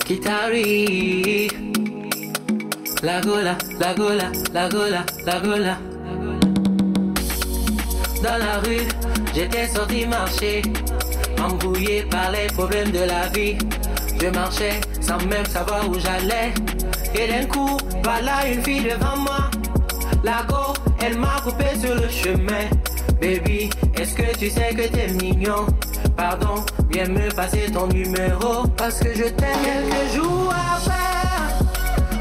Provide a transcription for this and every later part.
Kitari. La gola, la gola, la gola, la gola. Dans la rue, j'étais sorti marcher, embrouillé par les problèmes de la vie. Je marchais sans même savoir où j'allais. Et d'un coup, voilà une fille devant moi. La go, elle m'a coupé sur le chemin. Baby, est-ce que tu sais que t'es mignon? Pardon, viens me passer ton numéro. Parce que je t'aime. Quelques jours après,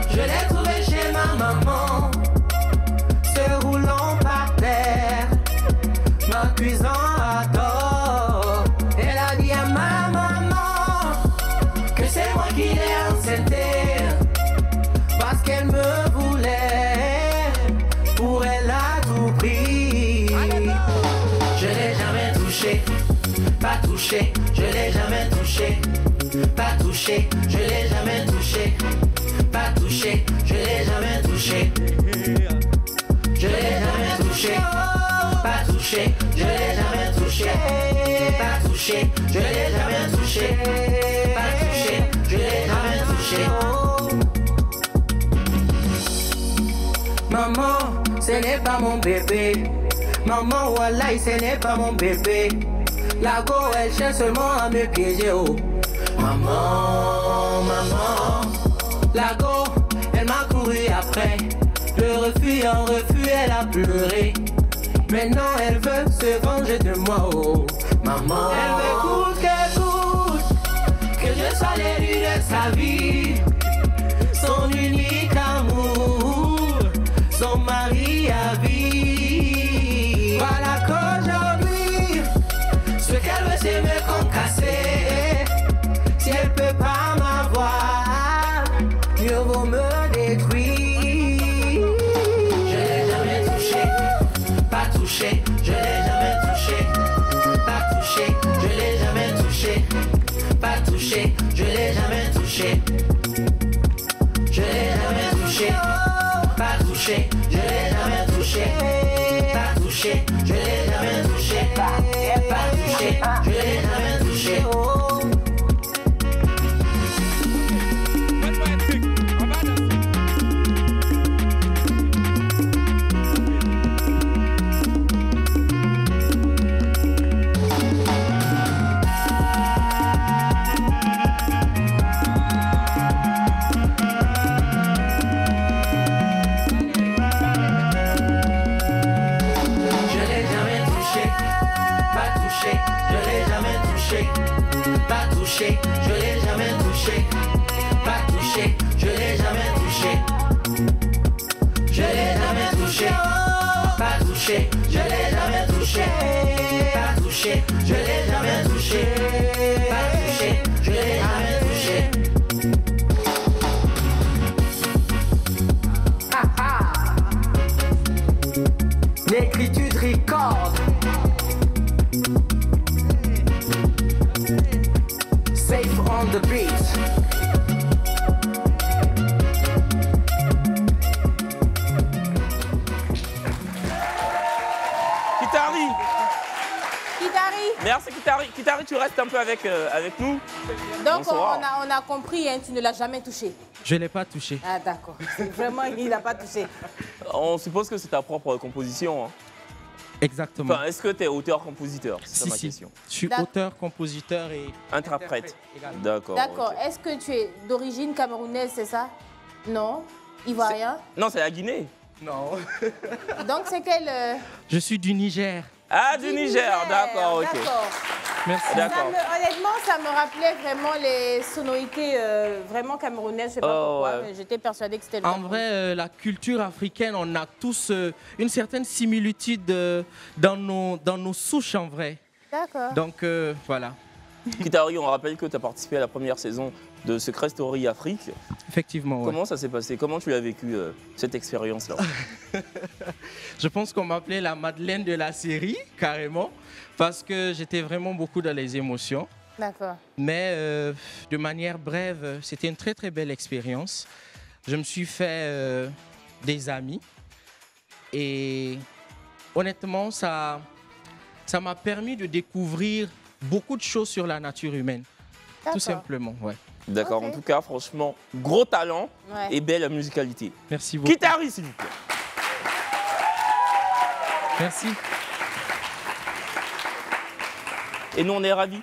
je l'ai trouvé chez ma maman, se roulant par terre, m'accusant à tort. Elle a dit à ma maman que c'est moi qui l'ai enceinte, parce qu'elle me voulait, pour elle à tout prix. Je l'ai jamais touché, pas touché, je l'ai jamais touché, pas touché, je l'ai jamais touché, pas touché, je l'ai jamais touché, je l'ai jamais touché, pas touché, je l'ai jamais touché, pas touché, je l'ai jamais touché, pas touché, je l'ai jamais touché. Maman, ce n'est pas mon bébé. Maman, wallahi, ce n'est pas mon bébé. La go, elle cherche seulement à me piéger, oh. Maman, maman. La go, elle m'a couru après. De refus en refus, elle a pleuré. Maintenant, elle veut se venger de moi, oh. Maman, elle veut que je sois l'élu de sa vie. Son unique amour, son mari à vie. Voilà qu'aujourd'hui, ce qu'elle veut c'est me concasser. Si elle peut pas m'avoir, mieux vaut me détruire. Je l'ai jamais touché, pas touché, je l'ai jamais touché, pas touché, je l'ai jamais touché, pas touché, je l'ai jamais touché. Je l'ai jamais touché, pas touché, je l'ai jamais touché, pas touché, je l'ai jamais touché, pas touché, je l'ai jamais touché. Pas touché, je l'ai jamais touché, pas touché, je l'ai jamais touché, je l'ai jamais touché, pas touché, je l'ai jamais touché, pas touché, je l'ai jamais touché, pas touché, je l'ai jamais touché. L'écriture record. Safe on the beat. Kitari. Kitari. Merci Kitari. Kitari, tu restes un peu avec nous. Donc on a compris, hein, tu ne l'as jamais touché. Je ne l'ai pas touché. Ah d'accord. Vraiment, il n'a pas touché. On suppose que c'est ta propre composition. Hein. Exactement. Enfin, est-ce que tu es auteur-compositeur? C'est ma question. Je suis auteur, compositeur et interprète. D'accord. D'accord. Okay. Est-ce que tu es d'origine camerounaise, c'est ça? Non. Ivoirien? Non, c'est la Guinée. Non. Donc c'est quel Je suis du Niger. Ah, du Niger, d'accord, ok. Merci. Honnêtement, ça me rappelait vraiment les sonorités vraiment camerounaises. Je ne sais pas pourquoi, mais j'étais persuadée que c'était le Cameroun. En vrai, la culture africaine, on a tous une certaine similitude dans nos souches, en vrai. D'accord. Donc, voilà. Kitari, on rappelle que tu as participé à la première saison de Secret Story Afrique. Effectivement, ouais. Comment ça s'est passé? Comment tu as vécu cette expérience-là? Je pense qu'on m'appelait la Madeleine de la série, carrément, parce que j'étais vraiment beaucoup dans les émotions. D'accord. Mais de manière brève, c'était une très très belle expérience. Je me suis fait des amis et honnêtement, ça m'a permis de découvrir beaucoup de choses sur la nature humaine. Tout simplement, ouais. D'accord, Ok. en tout cas, franchement, gros talent Ouais. et belle musicalité. Merci beaucoup. Guitariste, s'il vous plaît. Merci. Et nous, on est ravis.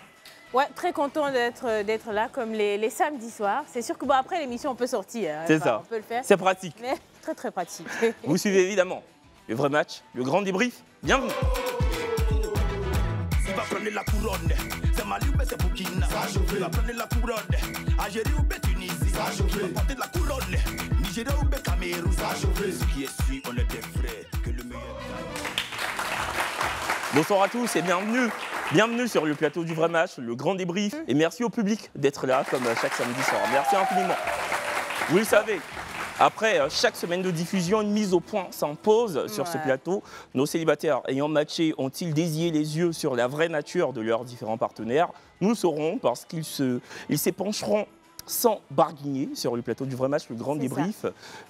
Ouais, très content d'être là, comme les samedis soirs. C'est sûr que bon, après l'émission, on peut sortir. Hein, C'est enfin, ça. On peut le faire. C'est pratique. Mais très, très pratique. Vous suivez évidemment le vrai match, le grand débrief. Bienvenue. Il va prendre la couronne. C'est Mali ou c'est Burkina. Il va prendre la couronne. Algérie ou Tunisie. Il va porter la couronne. Nigeria ou Cameroun. Ce qui est sûr, on est des frères. Que le meilleur gagne. Bonsoir à tous et bienvenue. Bienvenue sur le plateau du vrai match, le grand débrief. Et merci au public d'être là comme chaque samedi soir. Merci infiniment. Vous le savez, après chaque semaine de diffusion, une mise au point s'impose sur ce plateau. Nos célibataires ayant matché ont-ils dévié les yeux sur la vraie nature de leurs différents partenaires? Nous le saurons parce qu'ils s'épancheront sans barguigner sur le plateau du vrai match, le grand débrief.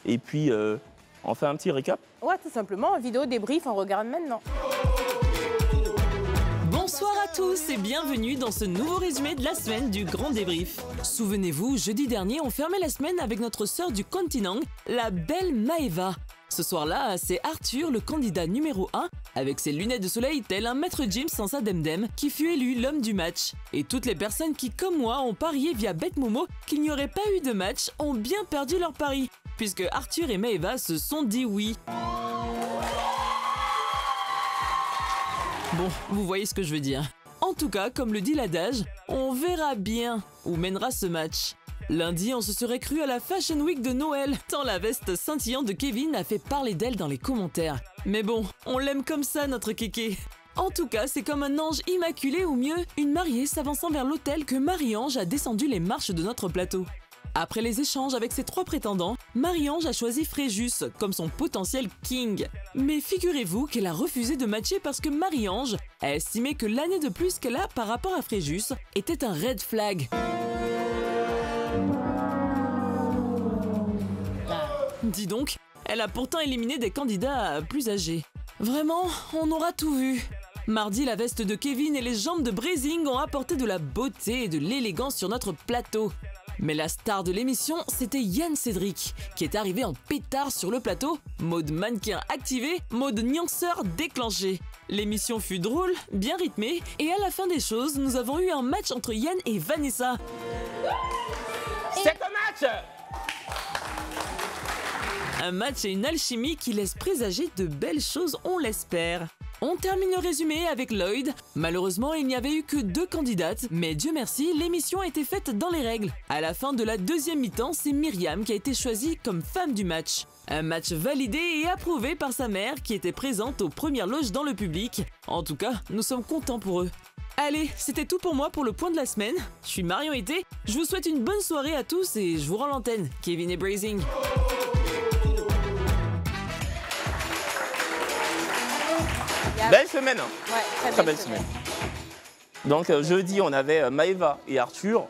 Et puis, on fait un petit récap. Ouais, tout simplement, vidéo débrief, on regarde maintenant. Bonsoir à tous et bienvenue dans ce nouveau résumé de la semaine du Grand Débrief. Souvenez-vous, jeudi dernier, on fermait la semaine avec notre sœur du continent, la belle Maeva. Ce soir-là, c'est Arthur, le candidat numéro 1, avec ses lunettes de soleil tel un maître Jim sans sa demdem, qui fut élu l'homme du match. Et toutes les personnes qui, comme moi, ont parié via BetMomo qu'il n'y aurait pas eu de match, ont bien perdu leur pari, puisque Arthur et Maeva se sont dit oui. Bon, vous voyez ce que je veux dire. En tout cas, comme le dit l'adage, on verra bien où mènera ce match. Lundi, on se serait cru à la Fashion Week de Noël, tant la veste scintillante de Kevin a fait parler d'elle dans les commentaires. Mais bon, on l'aime comme ça, notre kéké. En tout cas, c'est comme un ange immaculé ou mieux, une mariée s'avançant vers l'hôtel que Marie-Ange a descendu les marches de notre plateau. Après les échanges avec ses 3 prétendants, Marie-Ange a choisi Fréjus comme son potentiel king. Mais figurez-vous qu'elle a refusé de matcher parce que Marie-Ange a estimé que l'année de plus qu'elle a par rapport à Fréjus était un red flag. Dis donc, elle a pourtant éliminé des candidats plus âgés. Vraiment, on aura tout vu. Mardi, la veste de Kevin et les jambes de Brazing ont apporté de la beauté et de l'élégance sur notre plateau. Mais la star de l'émission, c'était Yann Cédric, qui est arrivé en pétard sur le plateau, mode mannequin activé, mode nuanceur déclenché. L'émission fut drôle, bien rythmée, et à la fin des choses, nous avons eu un match entre Yann et Vanessa. C'est un match! Un match et une alchimie qui laissent présager de belles choses, on l'espère. On termine le résumé avec Lloyd. Malheureusement, il n'y avait eu que 2 candidates, mais Dieu merci, l'émission a été faite dans les règles. À la fin de la deuxième mi-temps, c'est Myriam qui a été choisie comme femme du match. Un match validé et approuvé par sa mère qui était présente aux premières loges dans le public. En tout cas, nous sommes contents pour eux. Allez, c'était tout pour moi pour le point de la semaine. Je suis Marion Été, je vous souhaite une bonne soirée à tous et je vous rends l'antenne. Kevin et Brazing. Belle semaine, hein. Ouais, Très belle semaine. Donc jeudi, on avait Maeva et Arthur.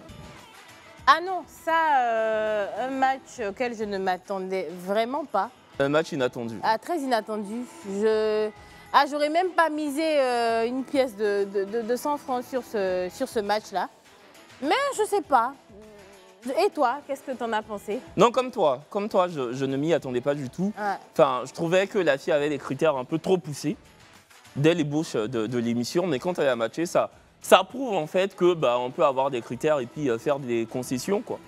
Ah non, ça, un match auquel je ne m'attendais vraiment pas. Un match inattendu. Ah, très inattendu. J'aurais même pas misé une pièce de 100 francs sur ce match-là. Mais je sais pas. Et toi, qu'est-ce que t'en as pensé? Non, comme toi, je ne m'y attendais pas du tout. Ouais. Enfin, je trouvais que la fille avait des critères un peu trop poussés dès l'ébauche de l'émission, mais quand elle a matché, ça prouve en fait que on peut avoir des critères et puis faire des concessions, quoi.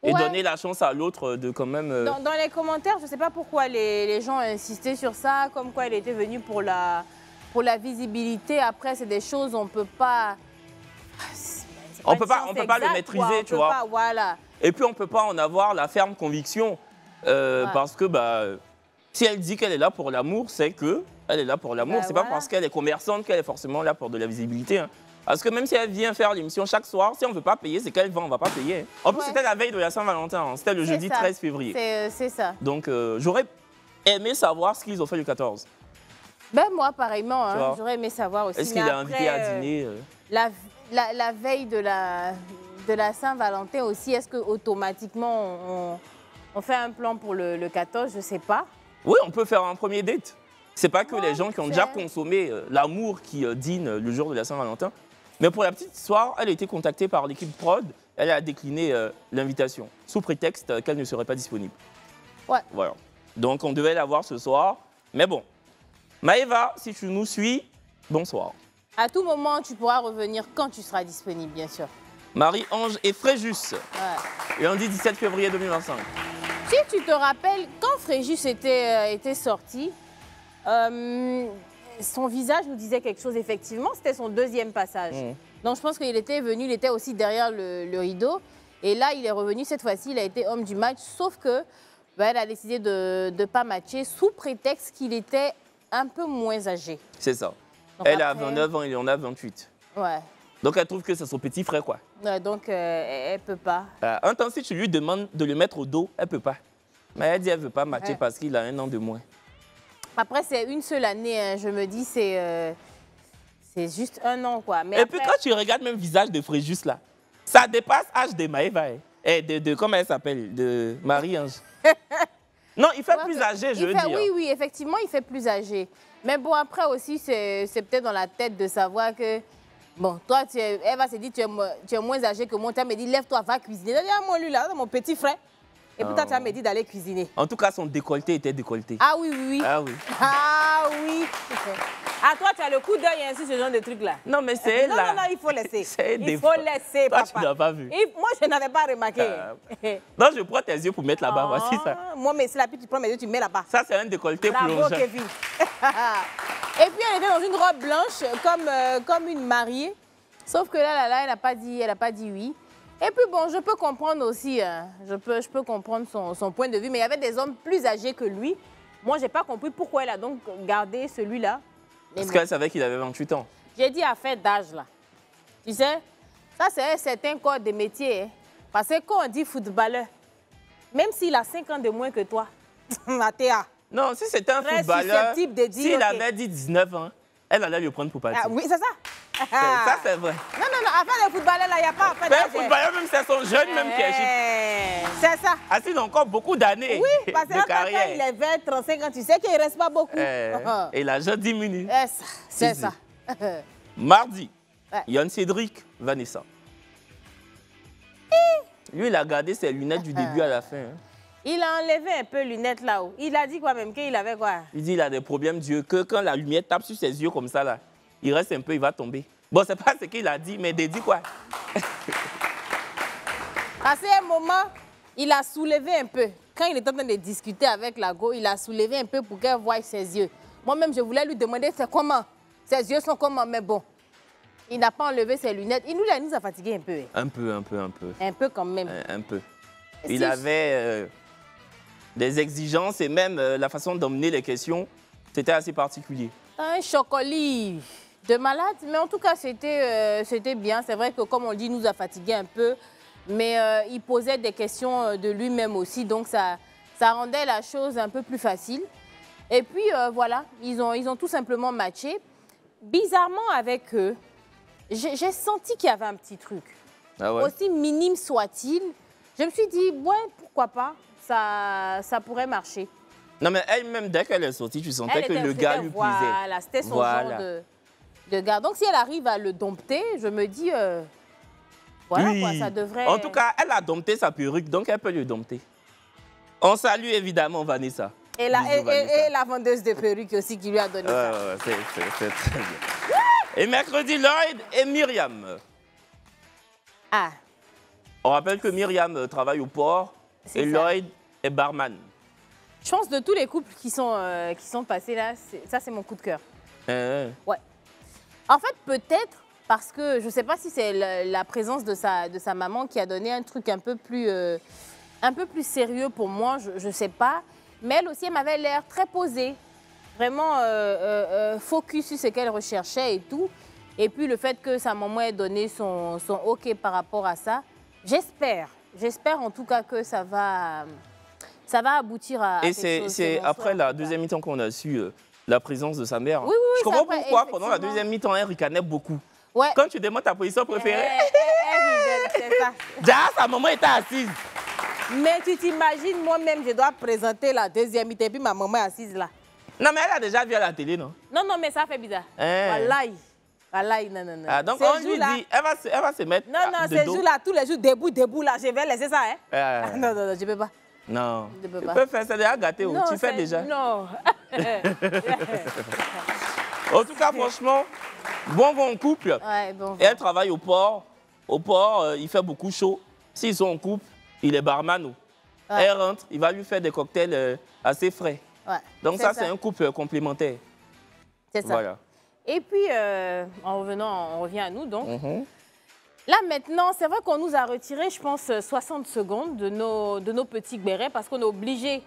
Et Ouais. donner la chance à l'autre de quand même... Dans les commentaires, je ne sais pas pourquoi les gens insistaient sur ça, comme quoi elle était venue pour la visibilité. Après, c'est des choses, on ne peut pas... On peut pas le maîtriser, tu vois. Voilà. Et puis on ne peut pas en avoir la ferme conviction parce que si elle dit qu'elle est là pour l'amour, c'est que elle est là pour l'amour. C'est pas parce qu'elle est commerçante qu'elle est forcément là pour de la visibilité, hein. Parce que même si elle vient faire l'émission chaque soir, si on ne veut pas payer, c'est qu'elle vend, on ne va pas payer. En plus, c'était la veille de la Saint-Valentin, hein. C'était le jeudi 13 février. C'est ça. Donc j'aurais aimé savoir ce qu'ils ont fait le 14. Ben moi, pareillement, hein, j'aurais aimé savoir aussi. Est-ce qu'il a invité à dîner La veille de la Saint-Valentin aussi, est-ce qu'automatiquement on fait un plan pour le 14? Je ne sais pas. Oui, on peut faire un premier date. C'est pas que les gens qui ont déjà consommé l'amour qui dînent le jour de la Saint-Valentin. Mais pour la petite histoire, elle a été contactée par l'équipe prod elle a décliné l'invitation, sous prétexte qu'elle ne serait pas disponible. Ouais. Voilà. Donc, on devait la voir ce soir. Mais bon, Maëva, si tu nous suis, bonsoir. À tout moment, tu pourras revenir quand tu seras disponible, bien sûr. Marie-Ange et Fréjus, Ouais. lundi 17 février 2025. Si tu te rappelles, quand Fréjus était sorti, son visage nous disait quelque chose, effectivement. C'était son deuxième passage. Donc je pense qu'il était venu, il était aussi derrière le rideau. Et là, il est revenu cette fois-ci, il a été homme du match. Sauf que elle a décidé de ne pas matcher sous prétexte qu'il était un peu moins âgé. C'est ça. Donc Elle a après- 29 ans, il en a 28. Ouais. Donc elle trouve que c'est son petit frère, quoi. Ouais, donc elle peut pas. Un temps, si tu lui demandes de le mettre au dos, elle peut pas. Mais elle dit qu'elle ne veut pas matcher Ouais. parce qu'il a 1 an de moins. Après, c'est une seule année, hein. Je me dis, c'est juste 1 an, quoi. Mais Et après, puis quand tu regardes même le visage de Fréjus, là, ça dépasse l'âge de Maëva. Hein. Et comment elle s'appelle? De Marie-Ange. Non, il fait Ouais, plus que- âgé, je il veux fait- dire. Oui, oui, effectivement, il fait plus âgé. Mais bon, après aussi, c'est peut-être dans la tête de savoir que, bon, toi, elle va se dire, tu es moins âgé que moi. Tu vas me dire, lève-toi, va cuisiner. Elle dit, ah, moi, lui, là, mon petit frère. Et puis toi, tu vas me dire d'aller cuisiner. En tout cas, son décolleté était décolleté. Ah oui, oui, oui. Ah oui. Ah oui. Ah, toi, tu as le coup d'œil ainsi, ce genre de truc-là. Non, mais c'est Non, là. non, non, il faut laisser. C'est des Il faut fois. laisser, Toi, papa. tu n'as pas vu. Moi, je n'avais pas remarqué. Non, je prends tes yeux pour mettre là-bas. Voici ça. Moi, mais c'est la puis tu prends mes yeux, tu mets là-bas. Ça, c'est un décolleté Bravo, plongeant. Kevin. Et puis, elle était dans une robe blanche, comme une mariée. Sauf que là, elle n'a pas dit oui. Et puis, bon, je peux comprendre aussi, hein, je peux comprendre son point de vue. Mais il y avait des hommes plus âgés que lui. Moi, je n'ai pas compris pourquoi elle a donc gardé celui-là. Mais Parce bon. qu'elle savait qu'il avait 28 ans. J'ai dit affaire d'âge, là. Tu sais, ça, c'est un certain corps de métier. Hein. Parce que quand on dit footballeur, même s'il a 5 ans de moins que toi, Mathéa. Non, si c'était un Très footballeur, susceptible de dire, s'il ok. avait dit 19 ans, elle allait le prendre pour partir. Ah, oui, c'est ça. Ça, c'est vrai. Non, non, non, affaire de footballeur, là, il n'y a pas affaire Mais un d'âge. footballeur, même c'est son jeune, même qui est C'est ça. assis il a encore beaucoup d'années Oui, parce que de quand carrière. il est 20, 35 ans, tu sais qu'il ne reste pas beaucoup. Et l'argent diminue. C'est Si, ça. Mardi, Ouais. Yann Cédric, Vanessa. Lui, il a gardé ses lunettes du début à la fin. Hein. Il a enlevé un peu lunettes là-haut. Il a dit quoi même qu'il avait quoi? Il dit qu'il a des problèmes d'yeux, que quand la lumière tape sur ses yeux comme ça, là, il reste un peu, il va tomber. Bon, c'est pas ce qu'il a dit, mais il dit quoi? À un moment, il a soulevé un peu. Quand il était en train de discuter avec la go, il a soulevé un peu pour qu'elle voie ses yeux. Moi-même, je voulais lui demander c'est comment. Ses yeux sont comment, mais bon. Il n'a pas enlevé ses lunettes. Il nous a fatigué un peu. Hein. Un peu. Un peu quand même. Un peu. Si- Il avait des exigences et même la façon d'emmener les questions, c'était assez particulier. Un chocolat de malade, mais en tout cas, c'était bien. C'est vrai que, comme on dit, il nous a fatigué un peu. Mais il posait des questions de lui-même aussi, donc ça rendait la chose un peu plus facile. Et puis, voilà, ils ont tout simplement matché. Bizarrement, avec eux, j'ai senti qu'il y avait un petit truc. Ah ouais? Aussi minime soit-il, je me suis dit, ouais, pourquoi pas, ça pourrait marcher. Non, mais elle-même, dès qu'elle est sortie, tu sentais Elle que était- le gars c'était- lui plaisait. Voilà, c'était son Voilà. genre de gars. Donc, si elle arrive à le dompter, je me dis, voilà, Oui. quoi, ça devrait... En tout cas, elle a dompté sa perruque, donc elle peut le dompter. On salue évidemment Vanessa. Et Bisous, Vanessa. la vendeuse de perruques aussi qui lui a donné ça. Ouais, c'est très bien. Et mercredi, Lloyd et Myriam. Ah, On rappelle que Myriam travaille au port C'est et ça. Lloyd est barman. je pense de tous les couples qui sont passés là, ça c'est mon coup de cœur. Ouais. En fait, peut-être parce que je ne sais pas si c'est la présence de sa maman qui a donné un truc un peu plus sérieux pour moi, je ne sais pas. Mais elle aussi, elle m'avait l'air très posée, vraiment focus sur ce qu'elle recherchait et tout. Et puis le fait que sa maman ait donné son OK par rapport à ça, j'espère en tout cas que ça va aboutir à Et quelque chose. c'est mon après souhait, en la tout cas. deuxième mi-temps qu'on a su la présence de sa mère. Oui, oui, Je c'est comprends après, pourquoi pendant la effectivement. deuxième mi-temps, elle ricanait beaucoup. Ouais. Quand tu demandes ta position préférée, C'est ça. déjà sa maman était assise. Mais tu t'imagines, moi-même, je dois présenter la deuxième mi-temps et puis ma maman est assise là. Non, mais elle a déjà vu à la télé, non? Non, non, mais ça fait bizarre. Hein. Wallahi. Voilà, non, non, non. Ah, donc Ces on lui jours-là- dit, elle va se mettre Non, non, de ces dos. jours-là, tous les jours, debout, là, je vais laisser ça, hein. Ah, non, non, non, je peux pas. Non, Je peux tu pas. peux faire ça déjà gâté, Non, tu fais c'est- déjà. Non. En tout cas, franchement, bon couple. Ouais, bon. Et elle travaille au port. Au port, il fait beaucoup chaud. S'ils sont en couple, il est barman. Ouais. Elle rentre, il va lui faire des cocktails assez frais. Ouais, Donc ça, c'est un couple complémentaire. C'est ça. Voilà. Et puis, en revenant, on revient à nous, donc. Mhm. Là, maintenant, c'est vrai qu'on nous a retiré, je pense, 60 secondes de nos petits bérets parce qu'on est obligé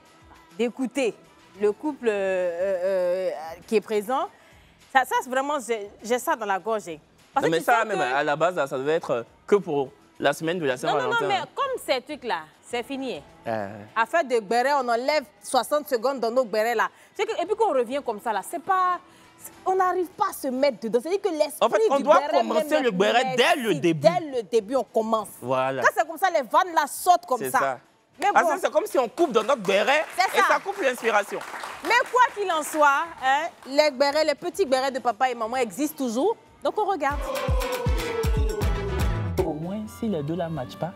d'écouter le couple qui est présent. Ça c'est vraiment, j'ai ça dans la gorge. Parce Non, que mais tu ça, sens même que- à la base, ça devait être que pour la semaine de la Non, non, Saint-Valentin. non, mais comme ces trucs-là, c'est fini. Ah. À faire des bérets, on enlève 60 secondes dans nos bérets là. Et puis qu'on revient comme ça là, c'est pas... On n'arrive pas à se mettre dedans. C'est-à-dire que l'esprit En fait, on du doit béret commencer même le est- béret dès le Merci, début. Dès le début, on commence. Voilà. Quand c'est comme ça, les vannes là sautent comme C'est ça. ça. Mais Ah, bon, ça, c'est comme si on coupe dans notre béret C'est et ça. ça coupe l'inspiration. mais quoi qu'il en soit, hein, les bérets, les petits bérets de papa et maman existent toujours. Donc on regarde. Au moins, si les deux ne matchent pas,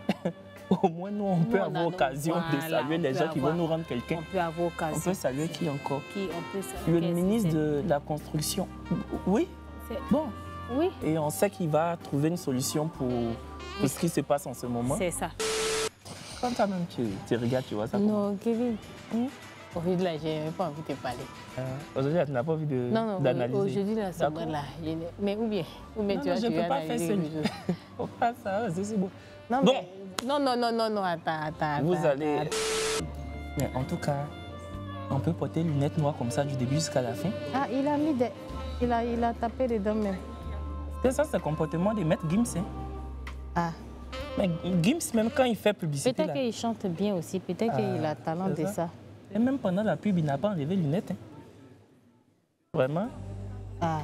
au moins nous, on peut on a avoir nos- l'occasion de voilà, saluer on les peut gens qui vont avoir- nous rendre quelqu'un. On peut avoir On occasion. peut saluer qui encore? On peut saluer Le qui ministre c'est- de la Construction. Oui, c'est- bon. Oui, Et on sait qu'il va trouver une solution pour ce qui se passe en ce moment. c'est ça. Quand toi-même tu regardes, tu vois ça. Non, Kevin. Aujourd'hui, là, j'ai même pas envie de parler. Aujourd'hui, tu n'as pas envie Non, non, d'analyser. aujourd'hui, la D'accord. semaine, là, mais ou bien Non, tu non, vois, je tu ne peux vas pas faire analyser seul. quelque chose. Faut pas ça, c'est bon. Non, Bon. mais- non, attends. Vous attends, allez... attends. Mais en tout cas, on peut porter lunettes noires comme ça du début jusqu'à la fin. Ah, il a mis des... Il a tapé dedans même. C'est ça, c'est le comportement de Maître Gims. Hein. Ah, Mais Gims, même quand il fait publicité, peut-être là, qu'il chante bien aussi, peut-être qu'il a talent c'est de ça. ça. et même pendant la pub, il n'a pas enlevé les lunettes. Hein. Vraiment. Ah.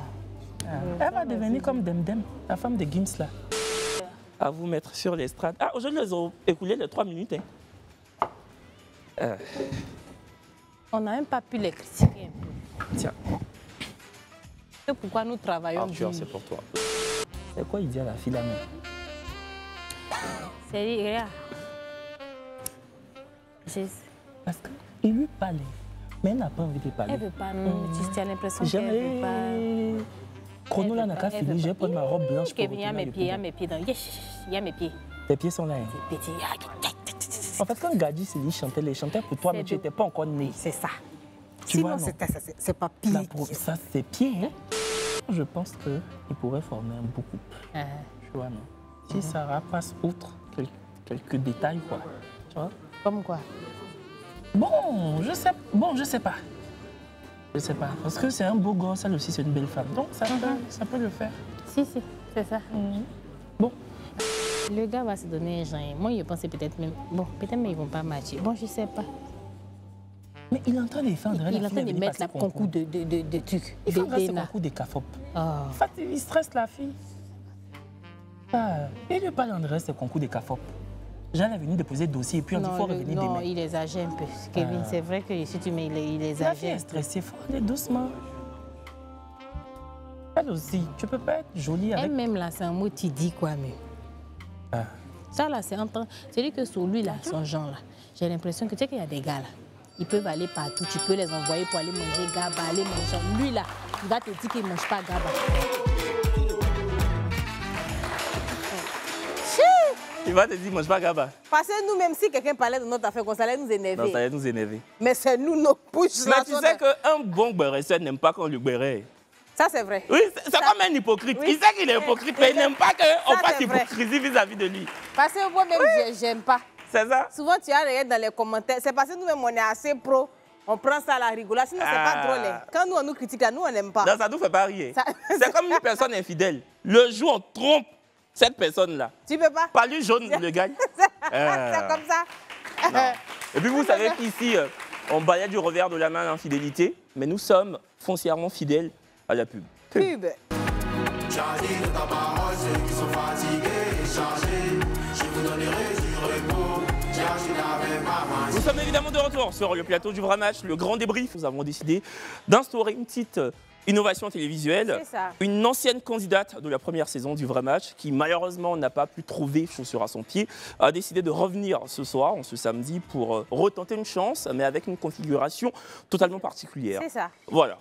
Elle va devenir comme Demdem, la femme de Gims là. À vous mettre sur l'estrade. Ah, aujourd'hui, ils ont écoulé les 3 minutes. Hein. On n'a même pas pu les critiquer. Tiens, C'est pourquoi nous travaillons Arthur, dur. c'est pour toi. C'est quoi il dit à la fille là même? C'est regarde. Parce qu'il lui parlait, mais elle n'a pas envie de parler. Elle veut pas, non. Tu as l'impression qu'elle veut pas. Jamais. Chrono là n'a qu'à filer, je vais prendre ma robe blanche pour Kevin, il y a retourner mes à pieds, il y a l'école. mes pieds dans. Il y a mes pieds. Tes pieds sont là. Hein. Petit. En fait, quand Gadi Sili chantait, il chantait pour toi, C'est mais tu de- n'étais pas encore né. C'est ça. Tu vois, Sinon, non? c'est pas pire. Ça, c'est pied. Hein? Je pense qu'il pourrait former un beau couple. Ah. Tu vois, non? Si Sarah passe outre quelques détails, quoi. Tu vois? Comme quoi? Bon, je sais pas. Je sais pas. Parce que c'est un beau gosse, elle aussi, c'est une belle femme. Donc, ça peut le faire. Si, c'est ça. Bon. Le gars va se donner un genre. Moi, je pensais peut-être même... Bon, peut-être même ils vont pas matcher. Bon, je sais pas. Mais il est en train de défendre. Il est en train de mettre la concours de trucs. Il faudra ce d'ENA. concours des CAFOP. Oh. En fait, il stresse la fille. Ah, il lui parle en reste ce concours des CAFOP. Jeanne est venue déposer le dossier et puis on dit qu'il faut revenir non, demain. il exagère un peu. Kevin, c'est vrai que si tu mets, il La fille exagère. est stressée, il faut aller doucement. Elle aussi, tu peux pas être jolie avec... Elle-même, là, c'est un mot, tu dis quoi, mais... Ah. Ça, là, c'est entre... C'est lui que sur lui, là, son genre, là. J'ai l'impression que tu sais qu'il y a des gars, là. Ils peuvent aller partout. Tu peux les envoyer pour aller manger gaba, aller manger. Lui, là, il va te dire qu'il ne mange pas gaba. Il va te dire, mange pas gaba. Parce que nous, même si quelqu'un parlait de notre affaire, ça allait nous énerver. Non, ça allait nous énerver. Mais c'est nous, nos bouches. Mais là, tu sont sais de- qu'un bon béret n'aime pas qu'on lui béret. Ça, c'est vrai. Oui, c'est comme un hypocrite. Oui. Il sait qu'il est hypocrite, mais il n'aime pas qu'on Ça, fasse c'est vrai. hypocrisie vis-à-vis de lui. Parce que moi-même, j'aime pas. C'est ça? Souvent, tu as regardé dans les commentaires. C'est parce que nous-mêmes, on est assez pro. On prend ça à la rigolade. Sinon, c'est pas Ah. drôle. Hein. Quand nous, on nous critique, là, nous, on n'aime pas. Non, ça ne nous fait pas rire. Ça- C'est comme une personne infidèle. Le jour où on trompe cette personne-là, Tu peux pas. pas lui jaune le gagne. C'est comme ça. Et puis vous savez qu'ici, on balaye du revers de la main l'infidélité, mais nous sommes foncièrement fidèles à la pub. Pub. Chargez de ta parole ceux qui sont fatigués et chargés. Je vous donnerai du repos. Chargez avec ma main. sommes évidemment de retour sur le plateau du vrai match, le grand débrief. Nous avons décidé d'instaurer une petite innovation télévisuelle. C'est ça. Une ancienne candidate de la première saison du vrai match, qui malheureusement n'a pas pu trouver chaussure à son pied, a décidé de revenir ce soir, ce samedi, pour retenter une chance, mais avec une configuration totalement particulière. C'est ça. Voilà.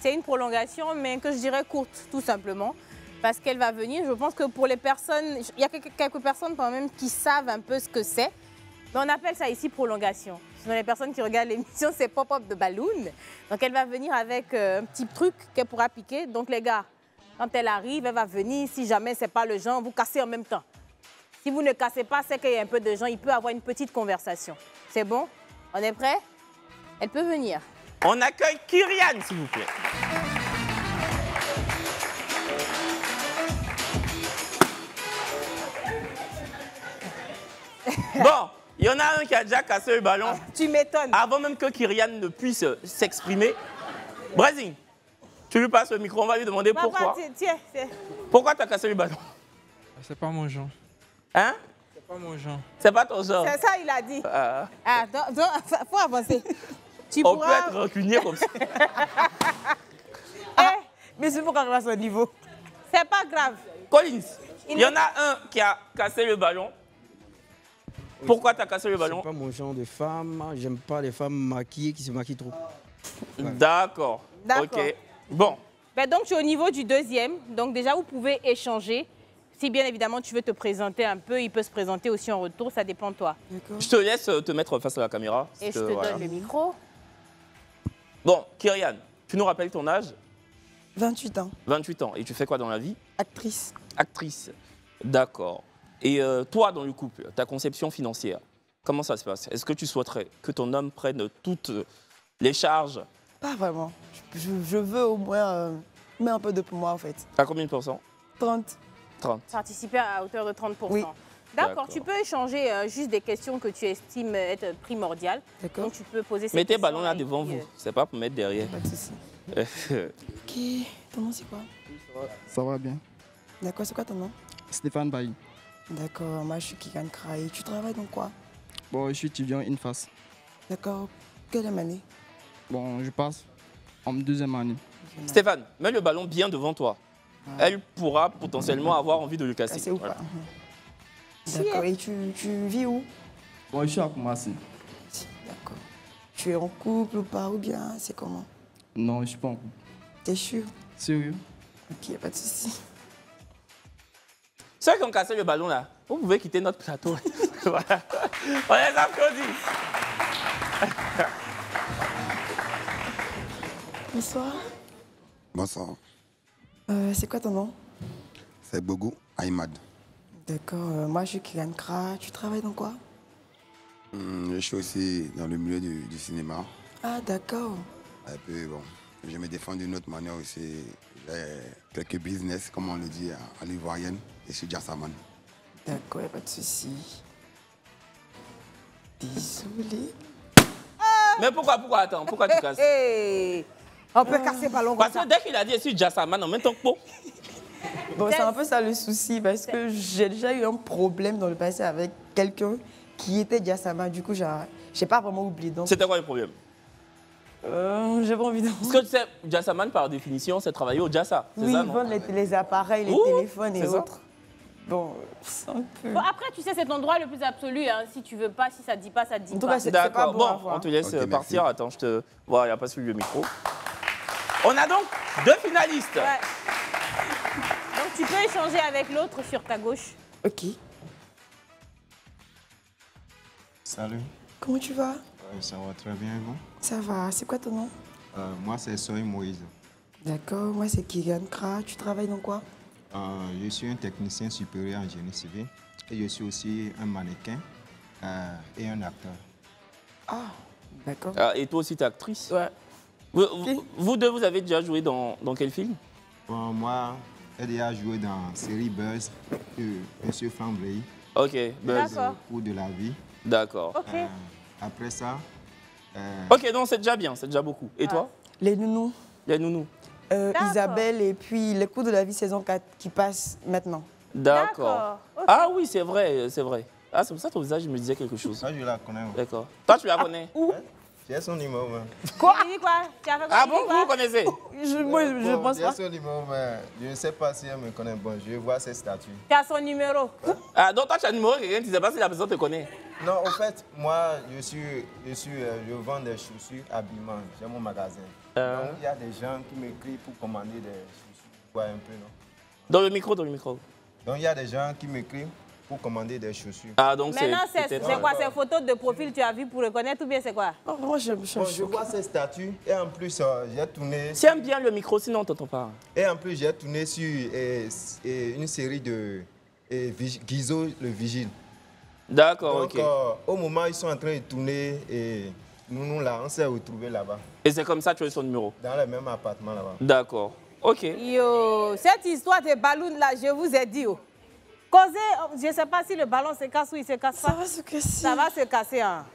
C'est une prolongation, mais que je dirais courte, tout simplement. Parce qu'elle va venir, je pense que pour les personnes, il y a quelques personnes quand même qui savent un peu ce que c'est. Mais on appelle ça ici prolongation. Sinon, les personnes qui regardent l'émission, c'est pop-up de balloon. Donc, elle va venir avec un petit truc qu'elle pourra piquer. Donc, les gars, quand elle arrive, elle va venir. Si jamais ce n'est pas le genre, vous cassez en même temps. Si vous ne cassez pas, c'est qu'il y a un peu de gens. Il peut avoir une petite conversation. C'est bon? On est prêt? Elle peut venir. On accueille Kyrian, s'il vous plaît. Bon, il y en a un qui a déjà cassé le ballon. Tu m'étonnes. Avant même que Kyrian ne puisse s'exprimer. Brésil, tu lui passes le micro, on va lui demander pourquoi. Tiens. Pourquoi tu as cassé le ballon? C'est pas mon genre. Hein? C'est pas mon genre. C'est pas ton genre. C'est ça, il a dit. Donc, faut avancer. On peut être rancunier comme ça. Mais c'est pour arriver à son niveau. C'est pas grave. Collins, il y en a un qui a cassé le ballon. Pourquoi tu as cassé le ballon? C'est pas mon genre de femme. J'aime pas les femmes maquillées qui se maquillent trop. Ouais. D'accord. Ok. Bon. Ben donc, tu es au niveau du deuxième. Donc, déjà, vous pouvez échanger. Si bien évidemment, tu veux te présenter un peu, il peut se présenter aussi en retour. Ça dépend de toi. Je te laisse te mettre face à la caméra. Et je te donne le micro. Bon, Kyrian, tu nous rappelles ton âge? 28 ans. 28 ans. Et tu fais quoi dans la vie? Actrice. Actrice. D'accord. Et toi, dans le couple, ta conception financière, comment ça se passe? Est-ce que tu souhaiterais que ton homme prenne toutes les charges? Pas vraiment. Je veux au moins mettre un peu de pour moi, en fait. À combien de pourcents? 30. 30. Participer à hauteur de 30%. Oui. D'accord, tu peux échanger juste des questions que tu estimes être primordiales. D'accord. Donc tu peux poser ces Mettez questions. le ballon là devant vous, c'est pas pour mettre derrière. Pas de souci. Ok, ton nom c'est quoi? Ça va bien. D'accord, c'est quoi ton nom? Stéphane Bailly. D'accord, moi je suis Kyrian Kraï. Tu travailles dans quoi? Bon, je suis étudiant INFAS. D'accord, quelle année? Bon, je passe en deuxième année. Stéphane, mets le ballon bien devant toi. Elle pourra potentiellement avoir envie de le casser. Casser ou pas? D'accord, et tu vis où? Bon, je suis à Koumassi. D'accord. Tu es en couple ou pas, ou bien c'est comment? Non, je suis pas en couple. T'es sûr? Sérieux? Ok, pas de souci. Ceux qui ont cassé le ballon là, vous pouvez quitter notre plateau. Voilà. On les applaudit. Bonsoir. Bonsoir. C'est quoi ton nom? C'est Bogo Aïmad. D'accord, moi je suis Kyrian Kra. Tu travailles dans quoi? Je suis aussi dans le milieu du cinéma. Ah, d'accord. Un peu, bon. Je me défends d'une autre manière aussi. J'ai quelques business, comme on le dit, à l'ivoirienne. Et je suis Jassaman. D'accord, pas de souci. Désolé. Mais pourquoi attends, pourquoi tu casses? On peut casser le ballon comme Parce que dès qu'il a dit je suis Jassaman en même temps que Pau. Bon, c'est un peu ça le souci, parce que j'ai déjà eu un problème dans le passé avec quelqu'un qui était Jassama. Du coup, j'ai pas vraiment oublié. C'était quoi le problème? J'ai pas envie de... Parce que tu sais, Jassaman, par définition, c'est travailler au Jassa. Oui, ça, ils vendent les appareils, les téléphones et autres. Bon, c'est un peu... Bon, après, tu sais, c'est ton droit le plus absolu. Hein. Si tu veux pas, si ça te dit pas, ça te dit En tout pas. cas, c'est pas D'accord, bon à bon, voir. on te laisse Ok, partir. merci. Attends, je te... Voilà, il n'y a pas suivi le micro. On a donc 2 finalistes. Ouais. Donc, tu peux échanger avec l'autre sur ta gauche. Ok. Salut. Comment tu vas? Ça va très bien, vous? Ça va. C'est quoi ton nom? Moi, c'est Soy Moïse. D'accord, moi c'est Kyrian Kra. Tu travailles dans quoi? Je suis un technicien supérieur en génie civil et je suis aussi un mannequin et un acteur. Ah, d'accord. Ah, et toi aussi, tu es actrice? Ouais. Vous deux, vous avez déjà joué dans quel film? Bon, moi, j'ai déjà joué dans la série Buzz de Monsieur Flambley. Ok, Buzz. D'accord. Au cours de la vie. D'accord. Ok. Après ça... Ok, non, c'est déjà bien, c'est déjà beaucoup. Et toi? Les nounous. Les nounous. Isabelle et puis les coups de la vie saison 4 qui passent maintenant. D'accord. Okay. Ah oui, c'est vrai, c'est vrai. Ah, c'est pour ça que ton visage me disait quelque chose. Ah, je la connais. D'accord. Toi, tu la connais? Où? J'ai son numéro, mais... Quoi? Il dit quoi? Tu as fait quoi? Ah bon, vous connaissez? Moi, je pense pas. J'ai son numéro, mais je ne sais pas si elle me connaît. Bon, je vais voir ses statuts. Tu as son numéro. Ah, donc toi, tu as un numéro de quelqu'un, tu ne sais pas si la personne te connaît. Non, en fait, moi, je vends des chaussures, habillement. J'ai mon magasin. Donc, il y a des gens qui m'écrivent pour commander des chaussures. Tu vois un peu, non? Dans le micro, dans le micro. Donc, il y a des gens qui m'écrivent pour commander des chaussures. Ah, donc c'est... Maintenant, c'est quoi? Ces photos de profil tu as vu pour reconnaître ou bien c'est quoi? Oh, moi, je vois ces statuts et en plus, j'ai tourné... Tiens bien le micro, sinon on ne t'entend pas. Et en plus, j'ai tourné sur une série de Guizot, le vigile. D'accord, donc, ok. Au moment où ils sont en train de tourner, et nous là, on s'est retrouvés là-bas. Et c'est comme ça que tu as eu son numéro? Dans le même appartement là-bas. D'accord, ok. Yo, cette histoire de ballon là, je vous ai dit. Causez, je ne sais pas si le ballon se casse ou il se casse pas. Ça va se casser. Ça va se casser. Hein.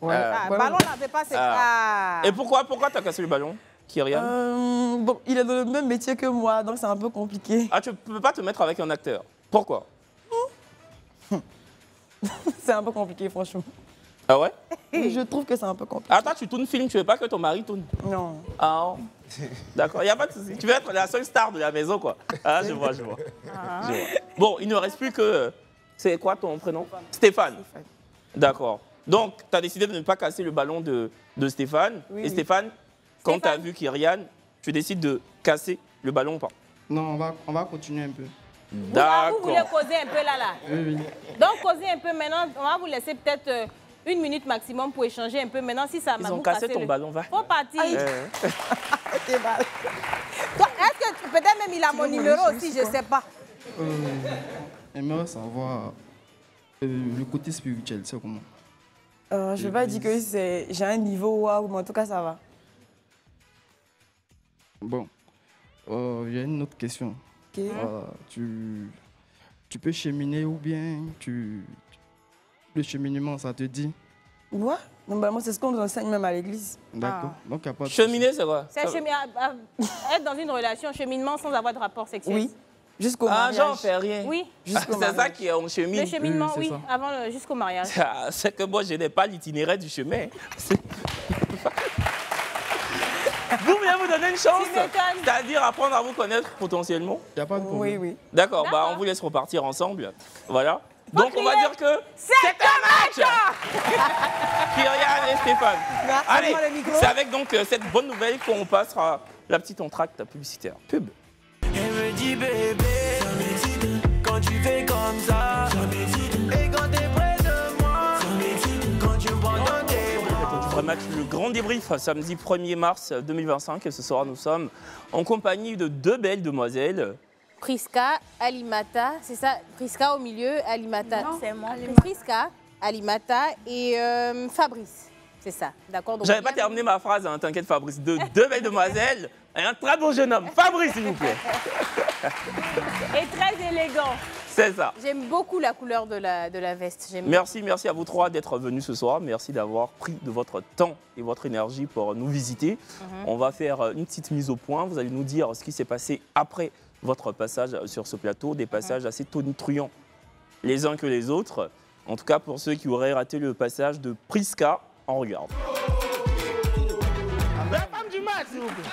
Ouais. Le ballon là, c'est pas se casser. Et pourquoi tu as cassé le ballon, Kyrian? Bon, il est dans le même métier que moi, donc c'est un peu compliqué. Ah, tu ne peux pas te mettre avec un acteur. Pourquoi? C'est un peu compliqué, franchement. Ah ouais? Je trouve que c'est un peu compliqué. Ah, toi, tu tournes film, tu veux pas que ton mari tourne? Non. Ah, d'accord, il n'y a pas de souci. Tu veux être la seule star de la maison, quoi. Ah, je vois. Bon, il ne reste plus que... C'est quoi ton prénom? Stéphane. D'accord. Donc, tu as décidé de ne pas casser le ballon de Stéphane. Oui, et oui. Stéphane, quand tu as vu Kyrian, tu décides de casser le ballon ou pas? Non, on va continuer un peu. D'accord. Vous voulez causer un peu là? Oui. Donc, causer un peu maintenant, on va vous laisser peut-être 1 minute maximum pour échanger un peu. Maintenant, si ça m'a Ils ont cassé ton ballon, va. Faut partir. T'es mal. Toi, est-ce que peut-être même il a mon numéro aussi, je ne sais pas. J'aimerais savoir le côté spirituel, c'est comment? Je ne vais pas dire que j'ai un niveau waouh, mais en tout cas, ça va. Bon, j'ai une autre question. Ok. Tu peux cheminer ou bien le cheminement, ça te dit? Ouais. Normalement, c'est ce qu'on nous enseigne même à l'église. D'accord. Donc, y a pas de Cheminer, c'est quoi? C'est être dans une relation, cheminement sans avoir de rapport sexuel. Oui. Jusqu'au Ah, mariage. j'en fais rien. Oui. C'est ça qui est en chemin. Le cheminement, Oui, c'est oui, ça. avant jusqu'au mariage. C'est que moi, je n'ai pas l'itinéraire du chemin. Vous voulez vous donner une chance? Tu m'étonnes. C'est-à-dire apprendre à vous connaître potentiellement? Il n'y a pas de problème. Oui. D'accord, bah on vous laisse repartir ensemble. Voilà. Donc on va crier. dire que c'est un match Kyrian et Stéphane. Allez, le micro. c'est avec donc cette bonne nouvelle qu'on passera la petite entracte publicitaire. Pub. Elle me dit bébé, quand tu fais comme ça, et quand t'es près de moi, quand tu me prends dans tes bras. Du vrai match, le grand débrief, samedi 1er mars 2025. Et ce soir, nous sommes en compagnie de deux belles demoiselles. Priska, Alimata, c'est ça? Priska au milieu, Alimata. Non, c'est moi. Priska, Alimata et Fabrice. C'est ça, d'accord? Donc, J'avais pas terminé ma phrase, hein, t'inquiète Fabrice. Deux belles demoiselles et un très beau jeune homme. Fabrice, s'il vous plaît. Et très élégant. C'est ça. J'aime beaucoup la couleur de la veste. Merci à vous trois d'être venus ce soir. Merci d'avoir pris de votre temps et votre énergie pour nous visiter. On va faire une petite mise au point. Vous allez nous dire ce qui s'est passé après votre passage sur ce plateau. Des passages assez tonitruants les uns que les autres. En tout cas, pour ceux qui auraient raté le passage de Priska, on regarde. La femme du match, s'il vous plaît.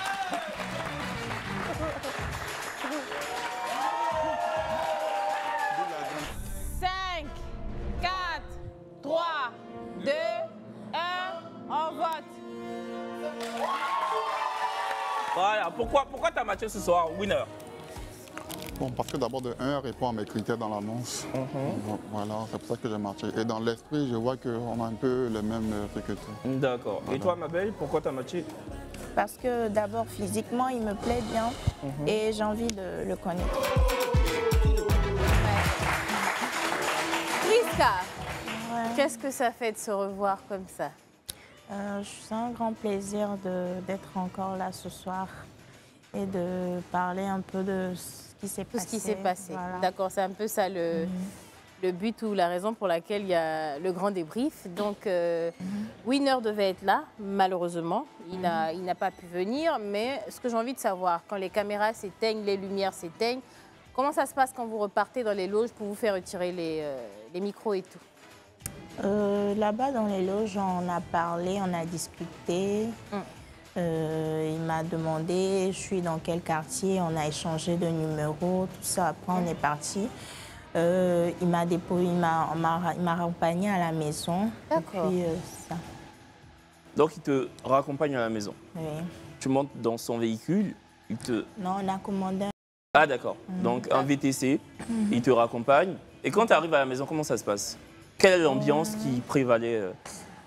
Voilà, pourquoi tu as matché ce soir, winner? Bon, parce que d'abord, de 1, répond à mes critères dans l'annonce. Voilà, c'est pour ça que j'ai marché. Et dans l'esprit, je vois qu'on a un peu les mêmes critères. D'accord. Voilà. Et toi, ma belle, pourquoi tu as matché? Parce que d'abord, physiquement, il me plaît bien et j'ai envie de le connaître. Priska, qu'est-ce que ça fait de se revoir comme ça? C'est un grand plaisir d'être encore là ce soir et de parler un peu de ce qui s'est passé. Tout ce qui s'est passé. Voilà. D'accord, c'est un peu ça le but ou la raison pour laquelle il y a le grand débrief. Donc, Winner devait être là, malheureusement. Il n'a pas pu venir, mais ce que j'ai envie de savoir, quand les caméras s'éteignent, les lumières s'éteignent, Comment ça se passe quand vous repartez dans les loges pour vous faire retirer les micros et tout? Là-bas, dans les loges, on a parlé, on a discuté. Il m'a demandé, je suis dans quel quartier, on a échangé de numéros, tout ça. Après, on est parti. Il m'a raccompagné à la maison. D'accord. Ça. Donc, il te raccompagne à la maison. Oui. Tu montes dans son véhicule, il te... Non, on a commandé. Ah, d'accord. Donc, un VTC, il te raccompagne. Et quand tu arrives à la maison, comment ça se passe? Quelle est l'ambiance qui prévalait?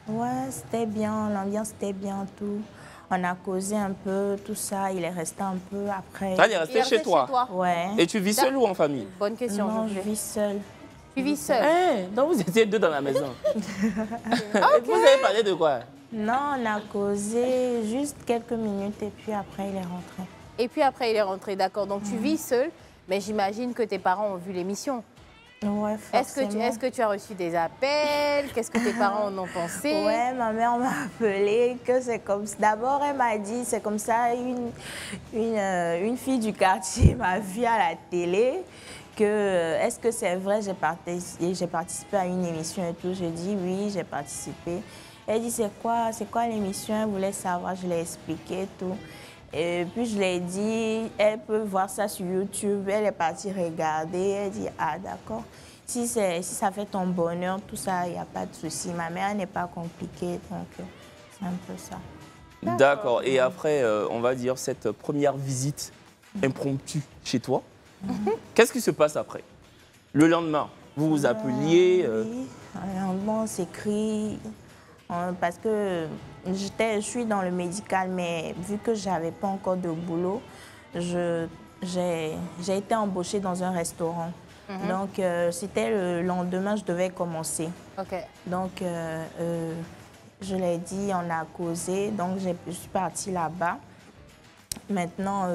Ouais, c'était bien, l'ambiance était bien, tout. On a causé un peu, tout ça. Il est resté un peu après. Ah, il est resté chez toi? Ouais. Et tu vis seul ou en famille? Bonne question. Non, je vis seule. Tu vis seule? Donc, vous étiez deux dans la maison. Et vous avez parlé de quoi? Non, on a causé juste quelques minutes et puis après, il est rentré. Et puis après, il est rentré, d'accord. Donc, tu vis seule, mais j'imagine que tes parents ont vu l'émission. Ouais, forcément. Est-ce que tu as reçu des appels? Qu'est-ce que tes parents en ont pensé? Ouais, ma mère m'a appelé que c'est comme ça. D'abord, elle m'a dit, c'est comme ça, une fille du quartier m'a vu à la télé. Est-ce que c'est vrai, j'ai participé à une émission et tout. Je dis oui, j'ai participé. Elle dit c'est quoi l'émission? Elle voulait savoir, je l'ai expliqué tout. Et puis je lui ai dit, elle peut voir ça sur YouTube. Elle est partie regarder. Elle dit, ah d'accord, si ça fait ton bonheur, tout ça, il n'y a pas de souci. Ma mère n'est pas compliquée, donc c'est un peu ça. D'accord. Et après, on va dire, cette première visite impromptue chez toi, qu'est-ce qui se passe après? Le lendemain, vous vous appeliez Oui, on s'écrit. Parce que je suis dans le médical, mais vu que je n'avais pas encore de boulot, j'ai été embauchée dans un restaurant. Donc, c'était le lendemain, je devais commencer. Donc, je l'ai dit, on a causé, donc je suis partie là-bas. Maintenant,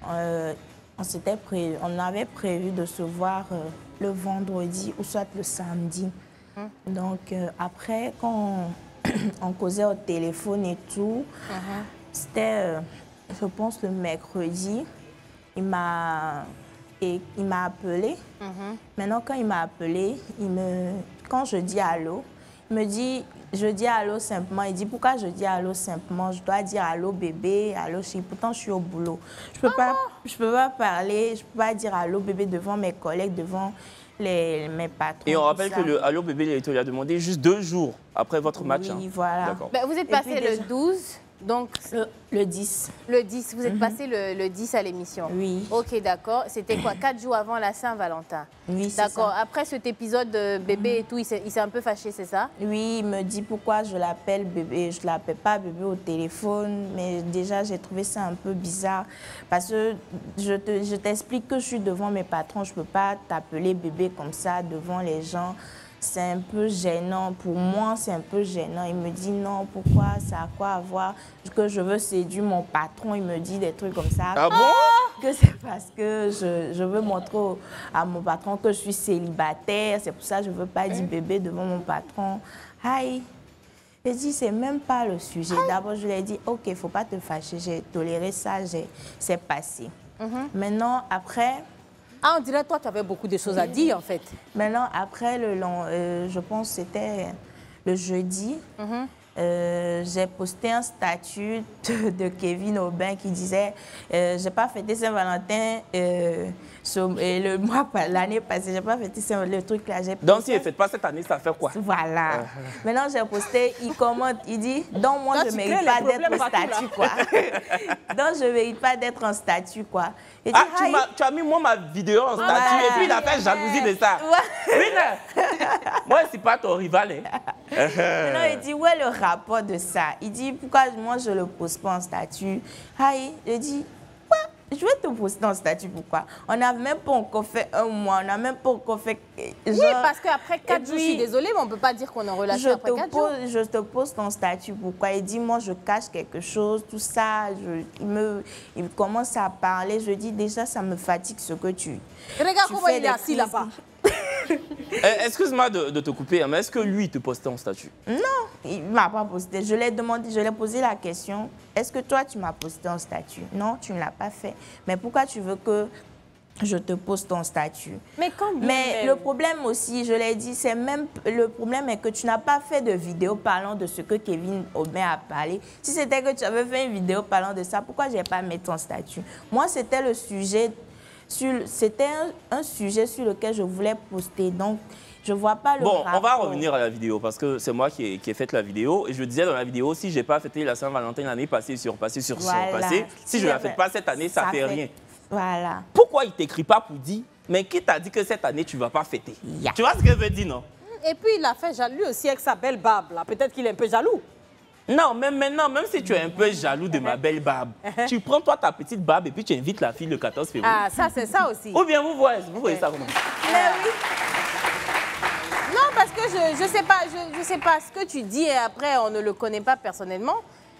on avait prévu de se voir le vendredi ou soit le samedi. Donc, après, quand on causait au téléphone et tout, c'était, je pense, le mercredi, il m'a appelé. Maintenant, quand il m'a appelé, quand je dis allô, il me dit, je dis allô simplement. Il dit, pourquoi je dis allô simplement? Je dois dire allô bébé, allô chérie. Pourtant, je suis au boulot. Je peux pas parler, je peux pas dire allô bébé devant mes collègues, devant mes patrons. Et on rappelle que le Allô bébé, il te l'a demandé juste 2 jours après votre match. Oui, voilà. Ben, vous êtes passé le 12, donc... Le 10. Le 10, vous êtes passé le 10 à l'émission. Oui. Ok, d'accord. C'était quoi, 4 jours avant la Saint-Valentin? Oui, c'est d'accord. ça. Après cet épisode de bébé et tout, il s'est un peu fâché, c'est ça? Oui, il me dit pourquoi je l'appelle bébé. Je ne l'appelle pas bébé au téléphone. Mais déjà, j'ai trouvé ça un peu bizarre. Parce que je t'explique que je suis devant mes patrons. Je ne peux pas t'appeler bébé comme ça devant les gens. C'est un peu gênant. Pour moi, c'est un peu gênant. Il me dit non, pourquoi, ça a quoi à voir? Que je veux séduire mon patron. Il me dit des trucs comme ça. Ah bon? Que c'est parce que je veux montrer à mon patron que je suis célibataire. C'est pour ça que je ne veux pas dire bébé devant mon patron. Aïe. Je dis, c'est même pas le sujet. D'abord, je lui ai dit, ok, il ne faut pas te fâcher. J'ai toléré ça, c'est passé. Maintenant, après... Ah, on dirait, toi, tu avais beaucoup de choses à dire, en fait. Maintenant, après, je pense que c'était le jeudi, j'ai posté un statut de Kevin Aubin qui disait j'ai pas fêté Saint-Valentin l'année passée, j'ai pas fêté le truc là. Donc, si elle ne fête pas cette année, ça fait quoi? Voilà. Maintenant, j'ai posté, il commente, il dit donc, moi, je ne mérite pas d'être en statut, quoi. Donc, je ne mérite pas d'être en statut, quoi. Dit, tu as mis moi ma vidéo en statut et puis il a fait jalousie de ça. Oui, moi, c'est pas ton rival. Maintenant, il dit, ouais, le rapport de ça. Il dit, pourquoi moi, je ne le pose pas en statut? Je dis, ouais, je vais te poster en statut, pourquoi? On n'a même pas encore fait 1 mois, on n'a même pas encore fait... Oui, parce qu'après 4 jours, je suis désolée, mais on ne peut pas dire qu'on est en relation après 4 jours. Je te pose ton statut, pourquoi? Il dit, moi, je cache quelque chose, tout ça. Il commence à parler, je dis, déjà, ça me fatigue ce que tu... Regarde comment il est assis là-bas. Excuse-moi de te couper, mais est-ce que lui te postait en statut? Non, il ne m'a pas posté. Je l'ai demandé, je lui ai posé la question. Est-ce que toi, tu m'as posté en statut? Non, tu ne l'as pas fait. Mais pourquoi tu veux que je te pose ton statut. Mais le problème aussi, je l'ai dit, c'est même le problème est que tu n'as pas fait de vidéo parlant de ce que Kevin Aubin a parlé. Si c'était que tu avais fait une vidéo parlant de ça, pourquoi je n'ai pas mis ton statut? Moi, c'était le sujet, c'était un sujet sur lequel je voulais poster. Donc, je ne vois pas le rapport. On va revenir à la vidéo parce que c'est moi qui ai fait la vidéo. Et je disais dans la vidéo, si je n'ai pas fêté la Saint-Valentin l'année passée, surpassée, si je ne la fête pas cette année, ça ne fait rien. Voilà. Pourquoi il ne t'écrit pas pour dire, mais qui t'a dit que cette année, tu ne vas pas fêter? Tu vois ce que je veux dire, non? Et puis, il a fait jaloux aussi avec sa belle barbe, là. Peut-être qu'il est un peu jaloux. Non, même maintenant, même si tu es un peu jaloux de ma belle barbe, tu prends toi ta petite barbe et puis tu invites la fille le 14 février. Ah, ça, c'est ça aussi. Ou bien vous voyez ça comment? Mais oui. Non, parce que je sais pas ce que tu dis et après, on ne le connaît pas personnellement.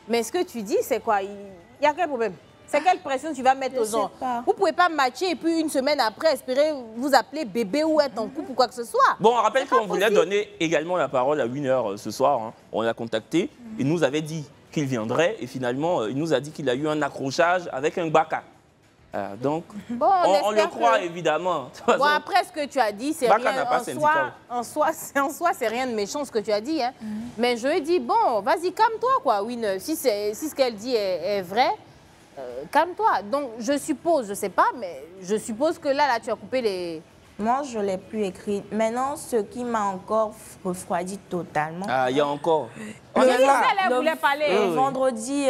Mais ce que tu dis, c'est quoi? Il y a quel problème? C'est quelle pression tu vas mettre aux gens? Vous ne pouvez pas matcher et puis une semaine après espérer vous appeler bébé ou être en couple ou quoi que ce soit. Bon, on rappelle qu'on voulait donner également la parole à Winner ce soir. Hein. On l'a contacté. Il nous avait dit qu'il viendrait et finalement, il nous a dit qu'il a eu un accrochage avec un baka. Donc, bon, on le croit évidemment. Bon, après, ce que tu as dit, c'est rien en soi, c'est rien de méchant ce que tu as dit. Hein. Mais je lui ai dit, bon, vas-y, calme-toi, quoi, Winner. Si ce qu'elle dit est vrai, calme-toi. Donc, je suppose, je sais pas, mais je suppose que là, tu as coupé les... Moi, je ne l'ai plus écrit. Maintenant, ce qui m'a encore refroidi totalement... Ah, il y a encore. Le vendredi,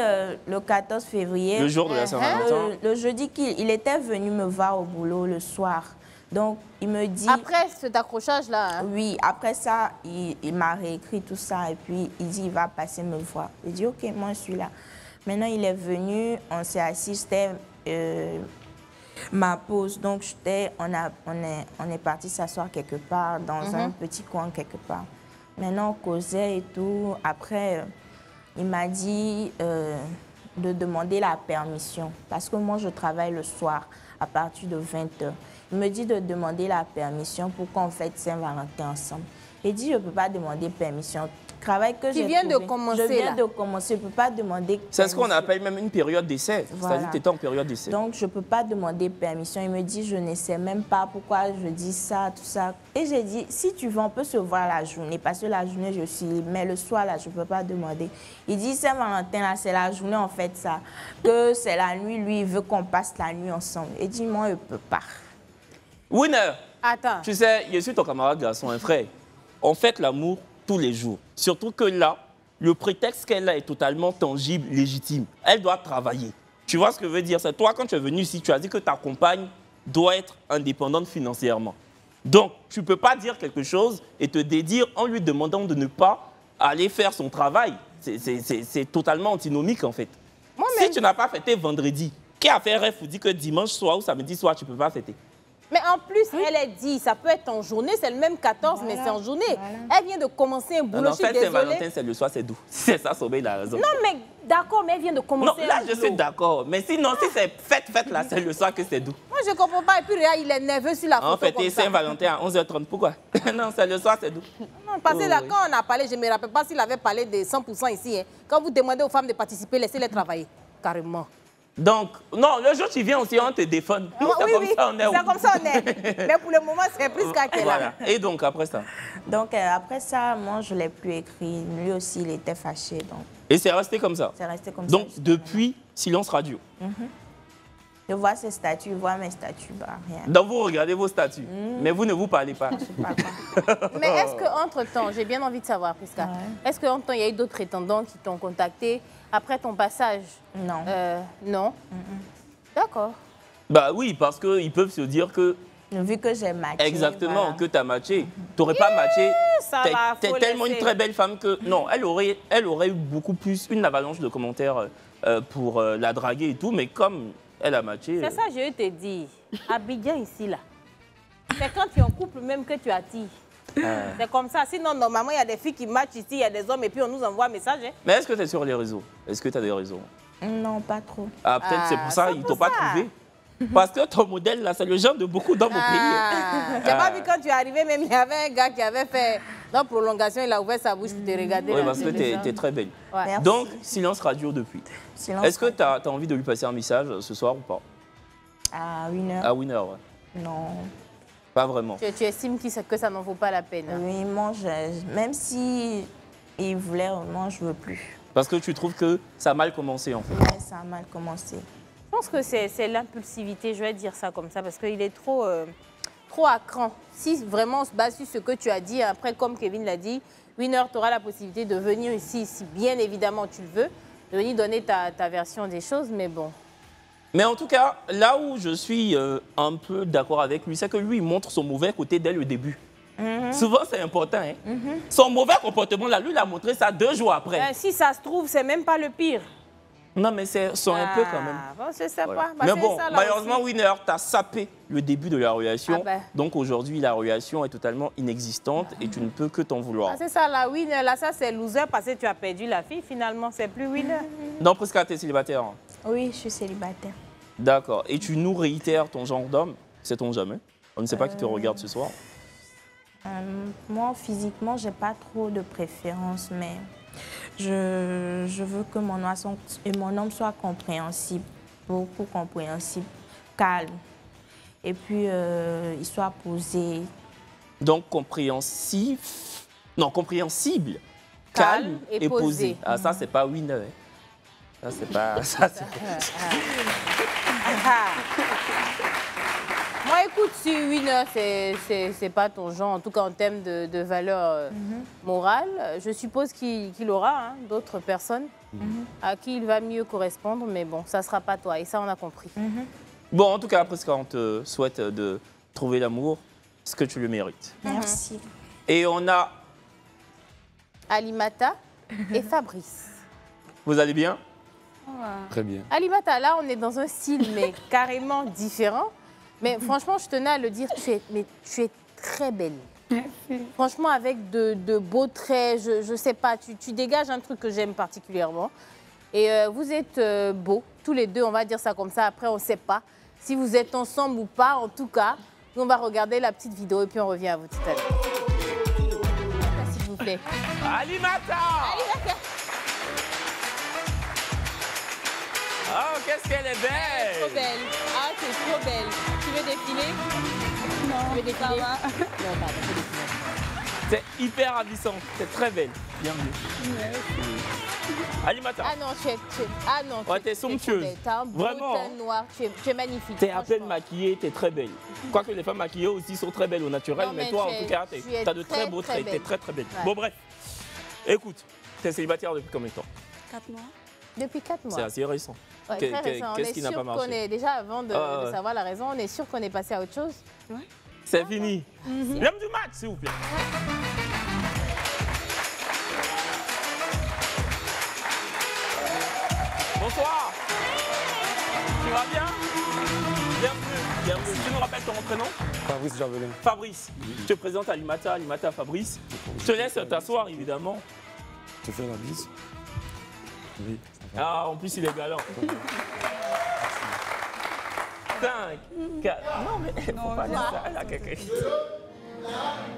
le 14 février... Le jour de la Saint-Valentin. Le jeudi, il était venu me voir au boulot le soir. Donc, il me dit... Après cet accrochage-là? Hein? Oui, après ça, il m'a réécrit tout ça. Et puis, il dit, il va passer me voir. Il dit, OK, moi, je suis là. Maintenant, il est venu, on s'est assis, c'était ma pause. Donc, on est parti s'asseoir quelque part, dans un petit coin quelque part. Maintenant, on causait et tout. Après, il m'a dit de demander la permission. Parce que moi, je travaille le soir à partir de 20h. Il me dit de demander la permission pour qu'on fête Saint-Valentin ensemble. Il dit, je ne peux pas demander permission. Travail que tu viens de commencer. Je viens de commencer, je ne peux pas demander... C'est ce qu'on appelle même une période d'essai. Voilà. C'est-à-dire que tu étais en période d'essai. Donc, je ne peux pas demander permission. Il me dit, je ne sais même pas pourquoi je dis ça, tout ça. Et j'ai dit, si tu veux, on peut se voir la journée. Parce que la journée, je suis libre. Mais le soir, là, je ne peux pas demander. Il dit, Saint-Valentin, là, c'est la journée, en fait, ça. Que c'est la nuit, lui, il veut qu'on passe la nuit ensemble. Il dit, moi, je ne peux pas. Winner. Attends. Tu sais, je suis ton camarade garçon, un frère. On fête l'amour tous les jours. Surtout que là, le prétexte qu'elle a est totalement tangible, légitime. Elle doit travailler. Tu vois ce que je veux dire? C'est toi, quand tu es venu ici, tu as dit que ta compagne doit être indépendante financièrement. Donc, tu ne peux pas dire quelque chose et te dédire en lui demandant de ne pas aller faire son travail. C'est totalement antinomique, en fait. Si tu n'as pas fêté vendredi, qui a fait rêve vous dit que dimanche soir ou samedi soir, tu ne peux pas fêter? Mais en plus, elle est dit, ça peut être en journée, c'est le même 14, mais c'est en journée. Voilà. Elle vient de commencer un boulot, je suis désolée. Saint-Valentin, c'est le soir, c'est doux. C'est ça, Sobey, il a raison. Non, mais d'accord, mais elle vient de commencer non, là, je suis d'accord. Mais sinon, si c'est fête, là, c'est le soir que c'est doux. Moi, je ne comprends pas. Et puis, il est nerveux sur la photo. En fait, Saint-Valentin à 11h30, pourquoi? Non, c'est le soir, c'est doux. Non, parce que là, quand on a parlé, je ne me rappelle pas s'il avait parlé de 100% ici. Hein. Quand vous demandez aux femmes de participer, laissez-les travailler, carrément. Donc, non, le jour où tu viens aussi, on te défend. Nous, c'est comme ça, on est. C'est comme ça, on est. Mais pour le moment, c'est plus qu'à quel voilà. Et donc, après ça? Donc, après ça, moi, je ne l'ai plus écrit. Lui aussi, il était fâché. Donc. Et c'est resté comme ça? C'est resté comme donc, ça. Donc, depuis, silence radio. Je vois ses statuts, je vois mes statuts, bah, rien. Donc, vous regardez vos statuts, mais vous ne vous parlez pas. Je parle pas. Mais est-ce qu'entre-temps, j'ai bien envie de savoir, Prisca, est-ce qu'entre-temps, il y a eu d'autres prétendants qui t'ont contacté après ton passage? Non. Non? D'accord. Bah oui, parce qu'ils peuvent se dire que... Vu que j'ai matché. Exactement, voilà. Que tu as matché. Tu n'aurais pas matché. Tu es tellement une très belle femme que... Non, elle aurait eu beaucoup plus, une avalanche de commentaires pour la draguer et tout, mais comme elle a matché... C'est ça, je te dis. Abidjan ici, là. C'est quand tu es en couple même que tu attires. C'est comme ça. Sinon, normalement, il y a des filles qui matchent ici, il y a des hommes, et puis on nous envoie un message. Hein. Mais est-ce que tu es sur les réseaux? Est-ce que tu as des réseaux? Non, pas trop. Ah, peut-être c'est pour ça qu'ils ne t'ont pas trouvé. Parce que ton modèle, là, c'est le genre de beaucoup d'hommes au pays. Tu n'as pas vu quand tu es arrivé, même il y avait un gars qui avait fait... Dans prolongation, il a ouvert sa bouche pour te regarder. Oui, parce que tu es très belle. Ouais. Donc, silence radio depuis. Est-ce que tu as envie de lui passer un message ce soir ou pas? À Winner. À Winner, ouais. Non. Pas vraiment. Tu estimes que ça n'en vaut pas la peine? Oui, moi, même si il voulait, moi, je ne veux plus. Parce que tu trouves que ça a mal commencé, en fait. Oui, ça a mal commencé. Je pense que c'est l'impulsivité, je vais dire ça comme ça, parce qu'il est trop à cran. Si vraiment on se base sur ce que tu as dit, après, comme Kevin l'a dit, Winner, tu auras la possibilité de venir ici, si bien évidemment tu le veux, de venir donner ta version des choses, mais bon. Mais en tout cas, là où je suis un peu d'accord avec lui, c'est que lui, il montre son mauvais côté dès le début. Souvent, c'est important. Hein? Son mauvais comportement, là, lui, il a montré ça 2 jours après. Si ça se trouve, c'est même pas le pire. Non, mais c'est un peu quand même. Bon, c'est sympa. Voilà. Bah, mais bon, ça, malheureusement, Winner, tu as sapé le début de la relation. Ah ben. Donc aujourd'hui, la relation est totalement inexistante et tu ne peux que t'en vouloir. Ah, c'est ça, la Winner. Là, ça, c'est loser parce que tu as perdu la fille. Finalement, c'est plus Winner. Non, Prisca, tu es célibataire. Oui, je suis célibataire. D'accord. Et tu nous réitères ton genre d'homme? Sait-on jamais? On ne sait pas qui te regarde ce soir. Moi, physiquement, je n'ai pas trop de préférence, mais je veux que mon homme soit compréhensible, beaucoup compréhensible, calme. Et puis, il soit posé. Donc, compréhensible, calme et posé. Ah, ça, c'est pas Winner. Hein. Ça, c'est pas... Ça, Moi, écoute, si Winner, c'est pas ton genre, en tout cas en termes de valeur morale, je suppose qu'il aura d'autres personnes à qui il va mieux correspondre, mais bon, ça sera pas toi, et ça, on a compris. Bon, en tout cas, Prisca, on te souhaite de trouver l'amour, ce que tu le mérites. Merci. Et on a... Alimata et Fabrice. Vous allez bien? Très bien. Alimata, là, on est dans un style, mais carrément différent. Mais franchement, je tenais à le dire, tu es très belle. Merci. Franchement, avec de beaux traits, je sais pas, tu dégages un truc que j'aime particulièrement. Et vous êtes beaux, tous les deux, on va dire ça comme ça. Après, on ne sait pas si vous êtes ensemble ou pas. En tout cas, nous, on va regarder la petite vidéo et puis on revient à vous tout à l'heure. S'il vous plaît. Alimata! Oh, qu'est-ce qu'elle est belle! Trop belle. Ah, tu es trop belle. Tu veux défiler? Non, tu veux défiler? ça va. Non, pardon, tu veux défiler. C'est hyper ravissant, c'est très belle. Bienvenue. Alimata. Ah non, ah non, ouais, t'es somptueuse. T'as un beau teint noir, tu es magnifique. T'es à peine maquillée, t'es très belle. Quoique les femmes maquillées aussi sont très belles au naturel, mais toi, en tout cas, t'as de très beaux traits, t'es très très belle. Ouais. Bon, bref. Écoute, t'es célibataire depuis combien de temps? 4 mois. Depuis 4 mois. C'est assez récent. Ouais, très récent. Qu'est-ce qui n'a pas marché? Déjà, avant de savoir la raison, on est sûr qu'on est passé à autre chose. Ouais. C'est fini. L'homme du match, s'il vous plaît. Bonsoir. Tu vas bien? Bienvenue. Bienvenue. Tu nous rappelles ton prénom? Fabrice Javelin. Fabrice. Je te présente Alimata, Alimata Fabrice. Je te laisse t'asseoir, évidemment. Tu fais la bise? Oui. Ah, en plus, il est galant. 5, 4. Non, mais faut pas dire ça. Là, quelqu'un.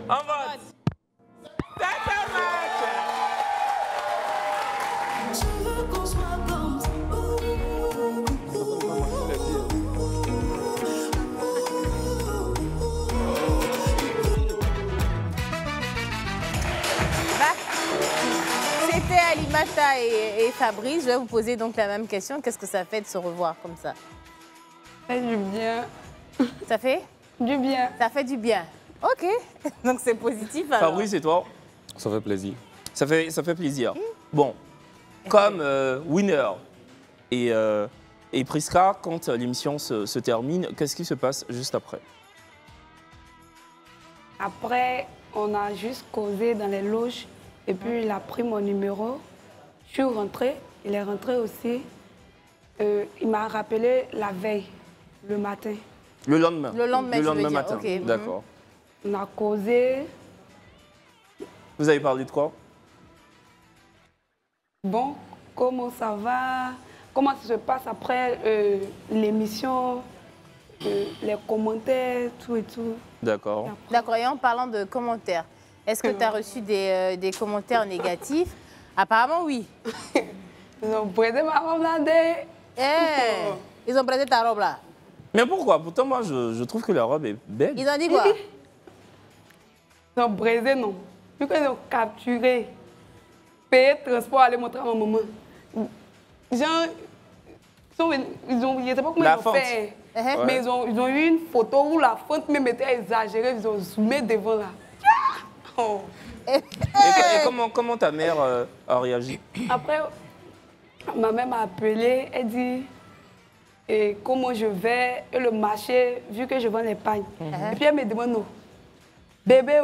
En vote. C'est un match. Je veux qu'on soit comme ça. C'était Alimata et Fabrice. Je vais vous poser donc la même question. Qu'est-ce que ça fait de se revoir comme ça? Ça fait du bien. Ça fait? Du bien. Ça fait du bien. Ok. Donc c'est positif alors. Fabrice et toi? Ça fait plaisir. Ça fait plaisir. Bon, comme Winner et Prisca, quand l'émission se termine, qu'est-ce qui se passe juste après? Après, on a juste causé dans les loges. Et puis, il a pris mon numéro. Je suis rentrée. Il est rentré aussi. Il m'a rappelé la veille, le matin. Le lendemain? Le lendemain matin. Okay. D'accord. On a causé. Vous avez parlé de quoi? Bon, comment ça va? Comment ça se passe après l'émission? Les commentaires, tout et tout. D'accord. D'accord. Et en parlant de commentaires, est-ce que tu as reçu des commentaires négatifs? Apparemment, oui. Ils ont prêté ma robe là. Ils ont prêté ta robe là. Mais pourquoi? Pourtant, moi, je trouve que la robe est belle. Ils ont dit quoi? Ils ont brisé, non. Vu qu'ils ont capturé, payé le transport, aller montrer à ma maman. Genre, ils ne sais pas comment ils ont fait. Mais ils ont eu une photo où la fente même était exagérée. Ils ont zoomé devant là. Oh. Et comment ta mère a réagi? Après, ma mère m'a appelé, elle dit et comment je vais, et le marché, vu que je vends les pagnes. Et puis elle me demande, non, bébé,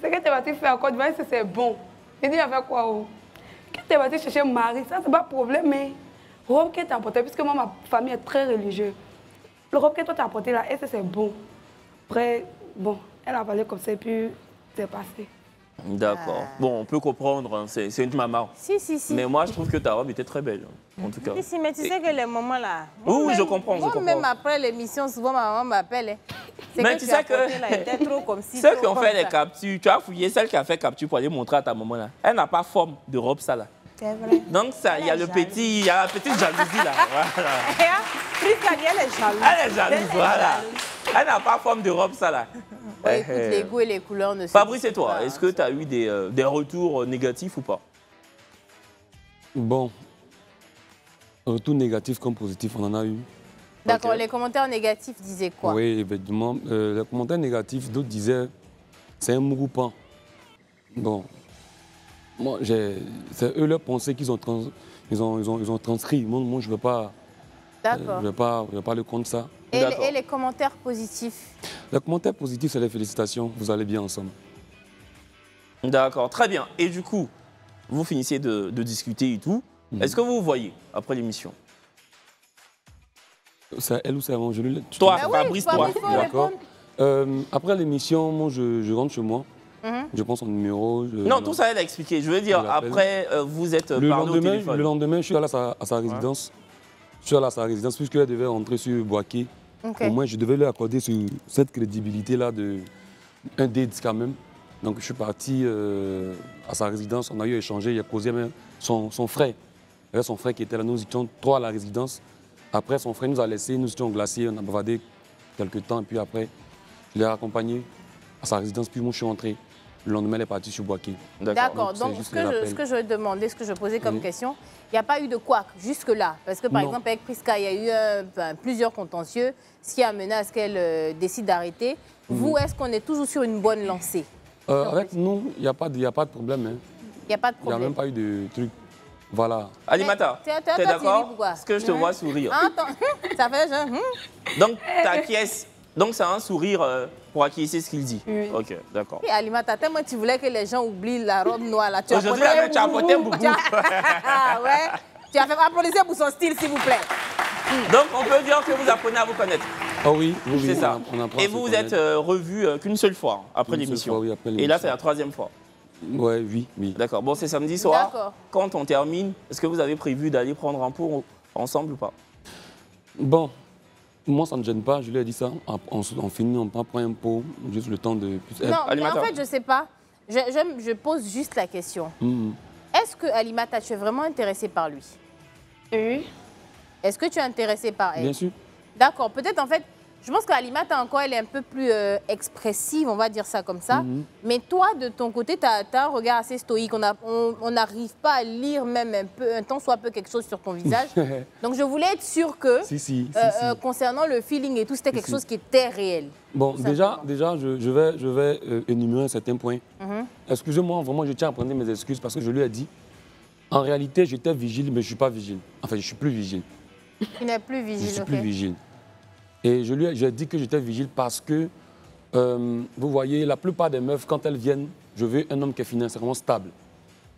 c'est que tu vas faire encore, tu vas dire que c'est bon. Elle dit, avec quoi? Que tu vas chercher un mari, ça c'est pas problème, mais robe que tu as apportée, puisque moi, ma famille est très religieuse. Le robe que toi tu as apporté là, est-ce que c'est bon? Après, bon, elle a parlé comme ça et puis c'est passé. D'accord. Bon, on peut comprendre, hein, c'est une maman. Si. Mais moi, je trouve que ta robe était très belle, en tout cas. Si, mais tu sais que les moments là... Oui, je comprends, Même après l'émission, souvent ma maman m'appelle. Mais tu sais que ceux qui ont fait les captures, tu as fouillé celle qui a fait capture pour aller montrer à ta maman là. Elle n'a pas forme de robe, ça là. C'est vrai. Donc, il y a la petite jalousie là. Voilà. Elle est jalouse. Elle est jalouse, voilà. Elle n'a pas forme de robe, ça là. Ouais, écoute, les goûts et les couleurs ne se Fabrice, et toi, est-ce que tu as eu des retours négatifs ou pas? Bon, retours négatifs comme positifs, on en a eu. D'accord, les commentaires négatifs disaient quoi? Oui, effectivement. Les commentaires négatifs, d'autres disaient c'est un mougoupan. Bon, moi, c'est eux leur pensée qu'ils ont, ils ont transcrit. Moi, je ne veux pas. D'accord. Je vais pas le contre ça. Et les commentaires positifs? Les commentaires positifs, c'est les félicitations. Vous allez bien ensemble. D'accord, très bien. Et du coup, vous finissez de discuter et tout. Est-ce que vous vous voyez après l'émission? C'est elle ou c'est moi? Toi, Fabrice, toi. D'accord. Après l'émission, moi, je rentre chez moi. Je prends son numéro. Non, tout ça, elle a expliqué. Je veux dire, après, vous êtes parlé au téléphone. Le lendemain, je suis allé à sa résidence. Je suis allé à sa résidence puisqu'elle devait rentrer sur Boaké. Au moins, je devais lui accorder cette crédibilité-là d'un date quand même. Donc, je suis parti à sa résidence. On a eu échangé, il a causé même son frère. Il y avait son frère qui était là. Nous étions trois à la résidence. Après, son frère nous a laissés, nous étions glacés. On a bavardé quelques temps. Et puis après, je l'ai accompagné à sa résidence. Puis moi, je suis rentré. Le lendemain, elle est partie sur Boaké. D'accord. Donc, ce que je demandais, ce que je posais comme question, il n'y a pas eu de couac jusque-là. Parce que, par exemple, avec Priska, il y a eu plusieurs contentieux, ce qui a mené à ce qu'elle décide d'arrêter. Vous, est-ce qu'on est toujours sur une bonne lancée? Avec nous, il n'y a pas de problème. Il n'y a pas de problème. Il n'y a même pas eu de truc. Voilà. Alimata, t'es d'accord? Parce que je te vois sourire. Attends, ça fait genre... Donc, t'acquiesces. Donc, c'est un sourire pour acquiescer ce qu'il dit. Oui. Ok, d'accord. Et Alimata, tellement tu voulais que les gens oublient la robe noire là. Aujourd'hui, tu as apporté un boubou. Ah ouais. Tu as fait applaudisser pour son style, s'il vous plaît. Donc, on peut dire que vous apprenez à vous connaître. Ah oui, c'est ça. Et vous vous êtes revus qu'une seule fois après l'émission. Oui, et là, c'est la troisième fois. Ouais, oui. D'accord. Bon, c'est samedi soir. Quand on termine, est-ce que vous avez prévu d'aller prendre un pot ensemble ou pas? Bon, moi, ça ne me gêne pas. Je lui ai dit ça. On finit, on prend un pot, juste le temps de... Non, mais en fait, je ne sais pas. Je pose juste la question. Est-ce que Alimata, tu es vraiment intéressée par lui? Oui. Est-ce que tu es intéressée par elle? Bien sûr. D'accord. Peut-être, en fait, je pense qu'Alimata, encore, elle est un peu plus expressive, on va dire ça comme ça. Mais toi, de ton côté, tu as un regard assez stoïque. On n'arrive pas à lire même un tant soit peu quelque chose sur ton visage. Donc, je voulais être sûre que, concernant le feeling et tout, c'était quelque chose qui était réel. Bon, déjà je vais énumérer certains points. Excusez-moi, vraiment, je tiens à prendre mes excuses parce que je lui ai dit, en réalité, j'étais vigile, mais je ne suis pas vigile. Enfin, je ne suis plus vigile. Tu n'es plus vigile, je suis plus vigile. Et j'ai dit que j'étais vigile parce que, vous voyez, la plupart des meufs, quand elles viennent, je veux un homme qui est financièrement stable.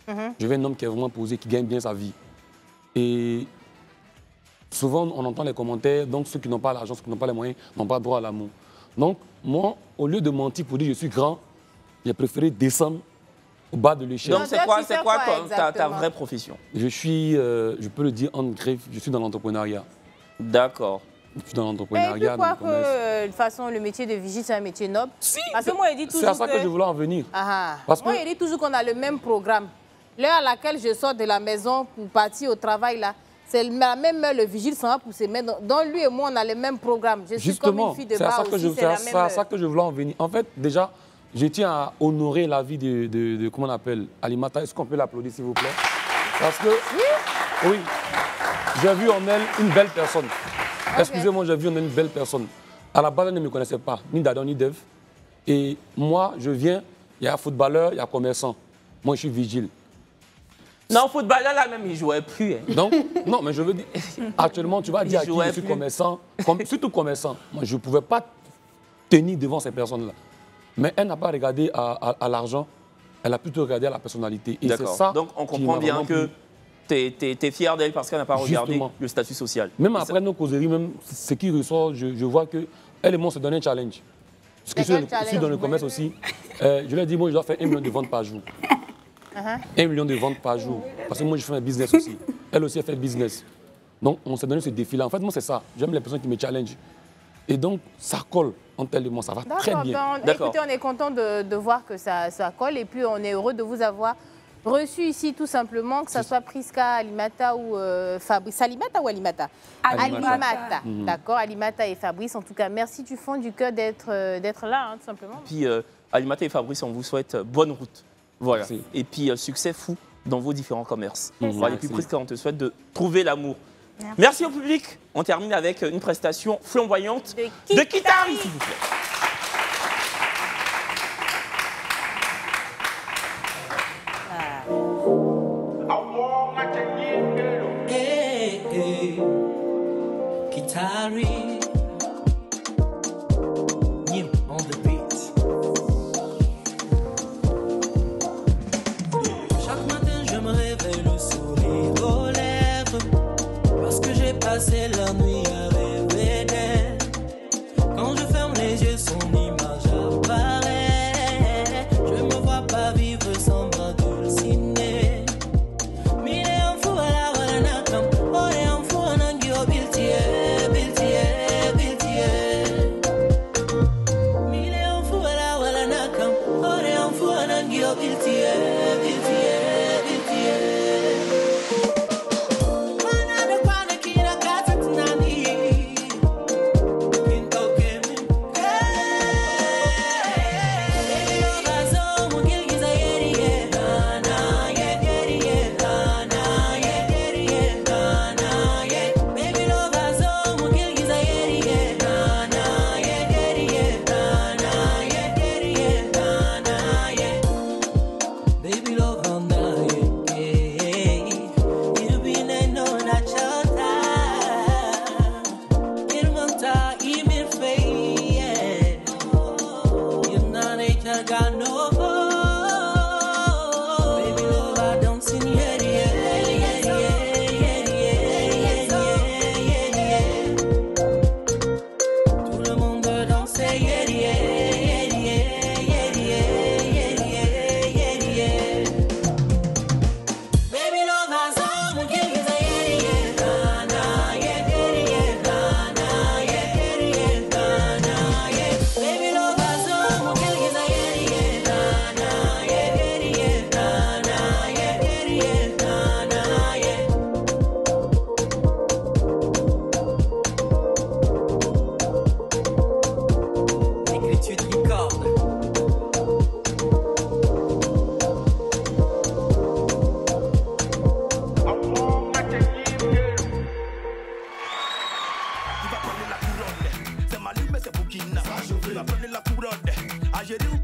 Je veux un homme qui est vraiment posé, qui gagne bien sa vie. Et souvent, on entend les commentaires, donc ceux qui n'ont pas l'argent, ceux qui n'ont pas les moyens, n'ont pas droit à l'amour. Donc, moi, au lieu de mentir pour dire que je suis grand, j'ai préféré descendre au bas de l'échelle. Donc, c'est quoi ta vraie profession? Je suis, je peux le dire en griffe, je suis dans l'entrepreneuriat. D'accord. Je suis dans l'entrepreneuriat. Et puis quoi que, de toute façon, le métier de vigile, c'est un métier noble? Si, parce que moi, il dit toujours c'est à ça que je voulais en venir. Moi, il dit toujours qu'on a le même programme. L'heure à laquelle je sors de la maison pour partir au travail, là, c'est la même heure, le vigile s'en va pousser. Mais dans lui et moi, on a les mêmes programmes. Je suis comme une fille de bar aussi, c'est à ça que je voulais en venir. En fait, déjà, je tiens à honorer la vie de comment on appelle, Alimata. Est-ce qu'on peut l'applaudir, s'il vous plaît? Parce que, oui, j'ai vu en elle une belle personne. Okay. Excusez-moi, j'ai vu en elle une belle personne. À la base, elle ne me connaissait pas, ni Dadon, ni Dev. Et moi, je viens, il y a footballeur, il y a commerçant. Moi, je suis vigile. Non, footballeur, là même, il ne jouait plus. Hein. Donc, non, mais je veux dire, actuellement, tu vas dire à qui je suis commerçant, surtout commerçant. Moi, je ne pouvais pas tenir devant ces personnes-là. Mais elle n'a pas regardé à l'argent, elle a plutôt regardé à la personnalité. Et c'est ça. Donc, on comprend bien que tu es fier d'elle parce qu'elle n'a pas regardé le statut social. Même après nos causeries, même ce qui ressort, je vois qu'elle et moi, on se donne un challenge. Parce que je suis dans le commerce aussi. Je lui ai dit, moi, je dois faire 1 million de ventes par jour. 1 million de ventes par jour. Parce que moi, je fais un business aussi. Elle aussi, elle fait business. Donc, on s'est donné ce défi-là. En fait, moi, c'est ça. J'aime les personnes qui me challengent. Et donc, ça colle entre elle et moi. Ça va très bien. Écoutez, on est content de voir que ça colle. Et puis, on est heureux de vous avoir reçu ici, tout simplement, que ce soit Prisca, Alimata ou Fabrice. Alimata ou Alimata? Alimata. D'accord, Alimata et Fabrice. En tout cas, merci du fond du cœur d'être là, hein, tout simplement. Puis, Alimata et Fabrice, on vous souhaite bonne route. Voilà. Merci. Et puis, succès fou dans vos différents commerces. Voilà. Et puis, Prisca, on te souhaite de trouver l'amour. Merci au public. On termine avec une prestation flamboyante de Kitari, s'il vous plaît. Hey, hey. Kitari. Nim on the beat. Chaque matin, je me réveille le sourire aux lèvres. Parce que j'ai passé la nuit à rêver d'elle. Quand je ferme les yeux, son image apparaît. Je me vois pas vivre sans ma dulcinée. Mine en fou à la wanakam. Ore en fou anangio biltie, biltie, biltie. Mine en fou à la wanakam. Ore en fou anangio biltie, biltie, biltie. Algérie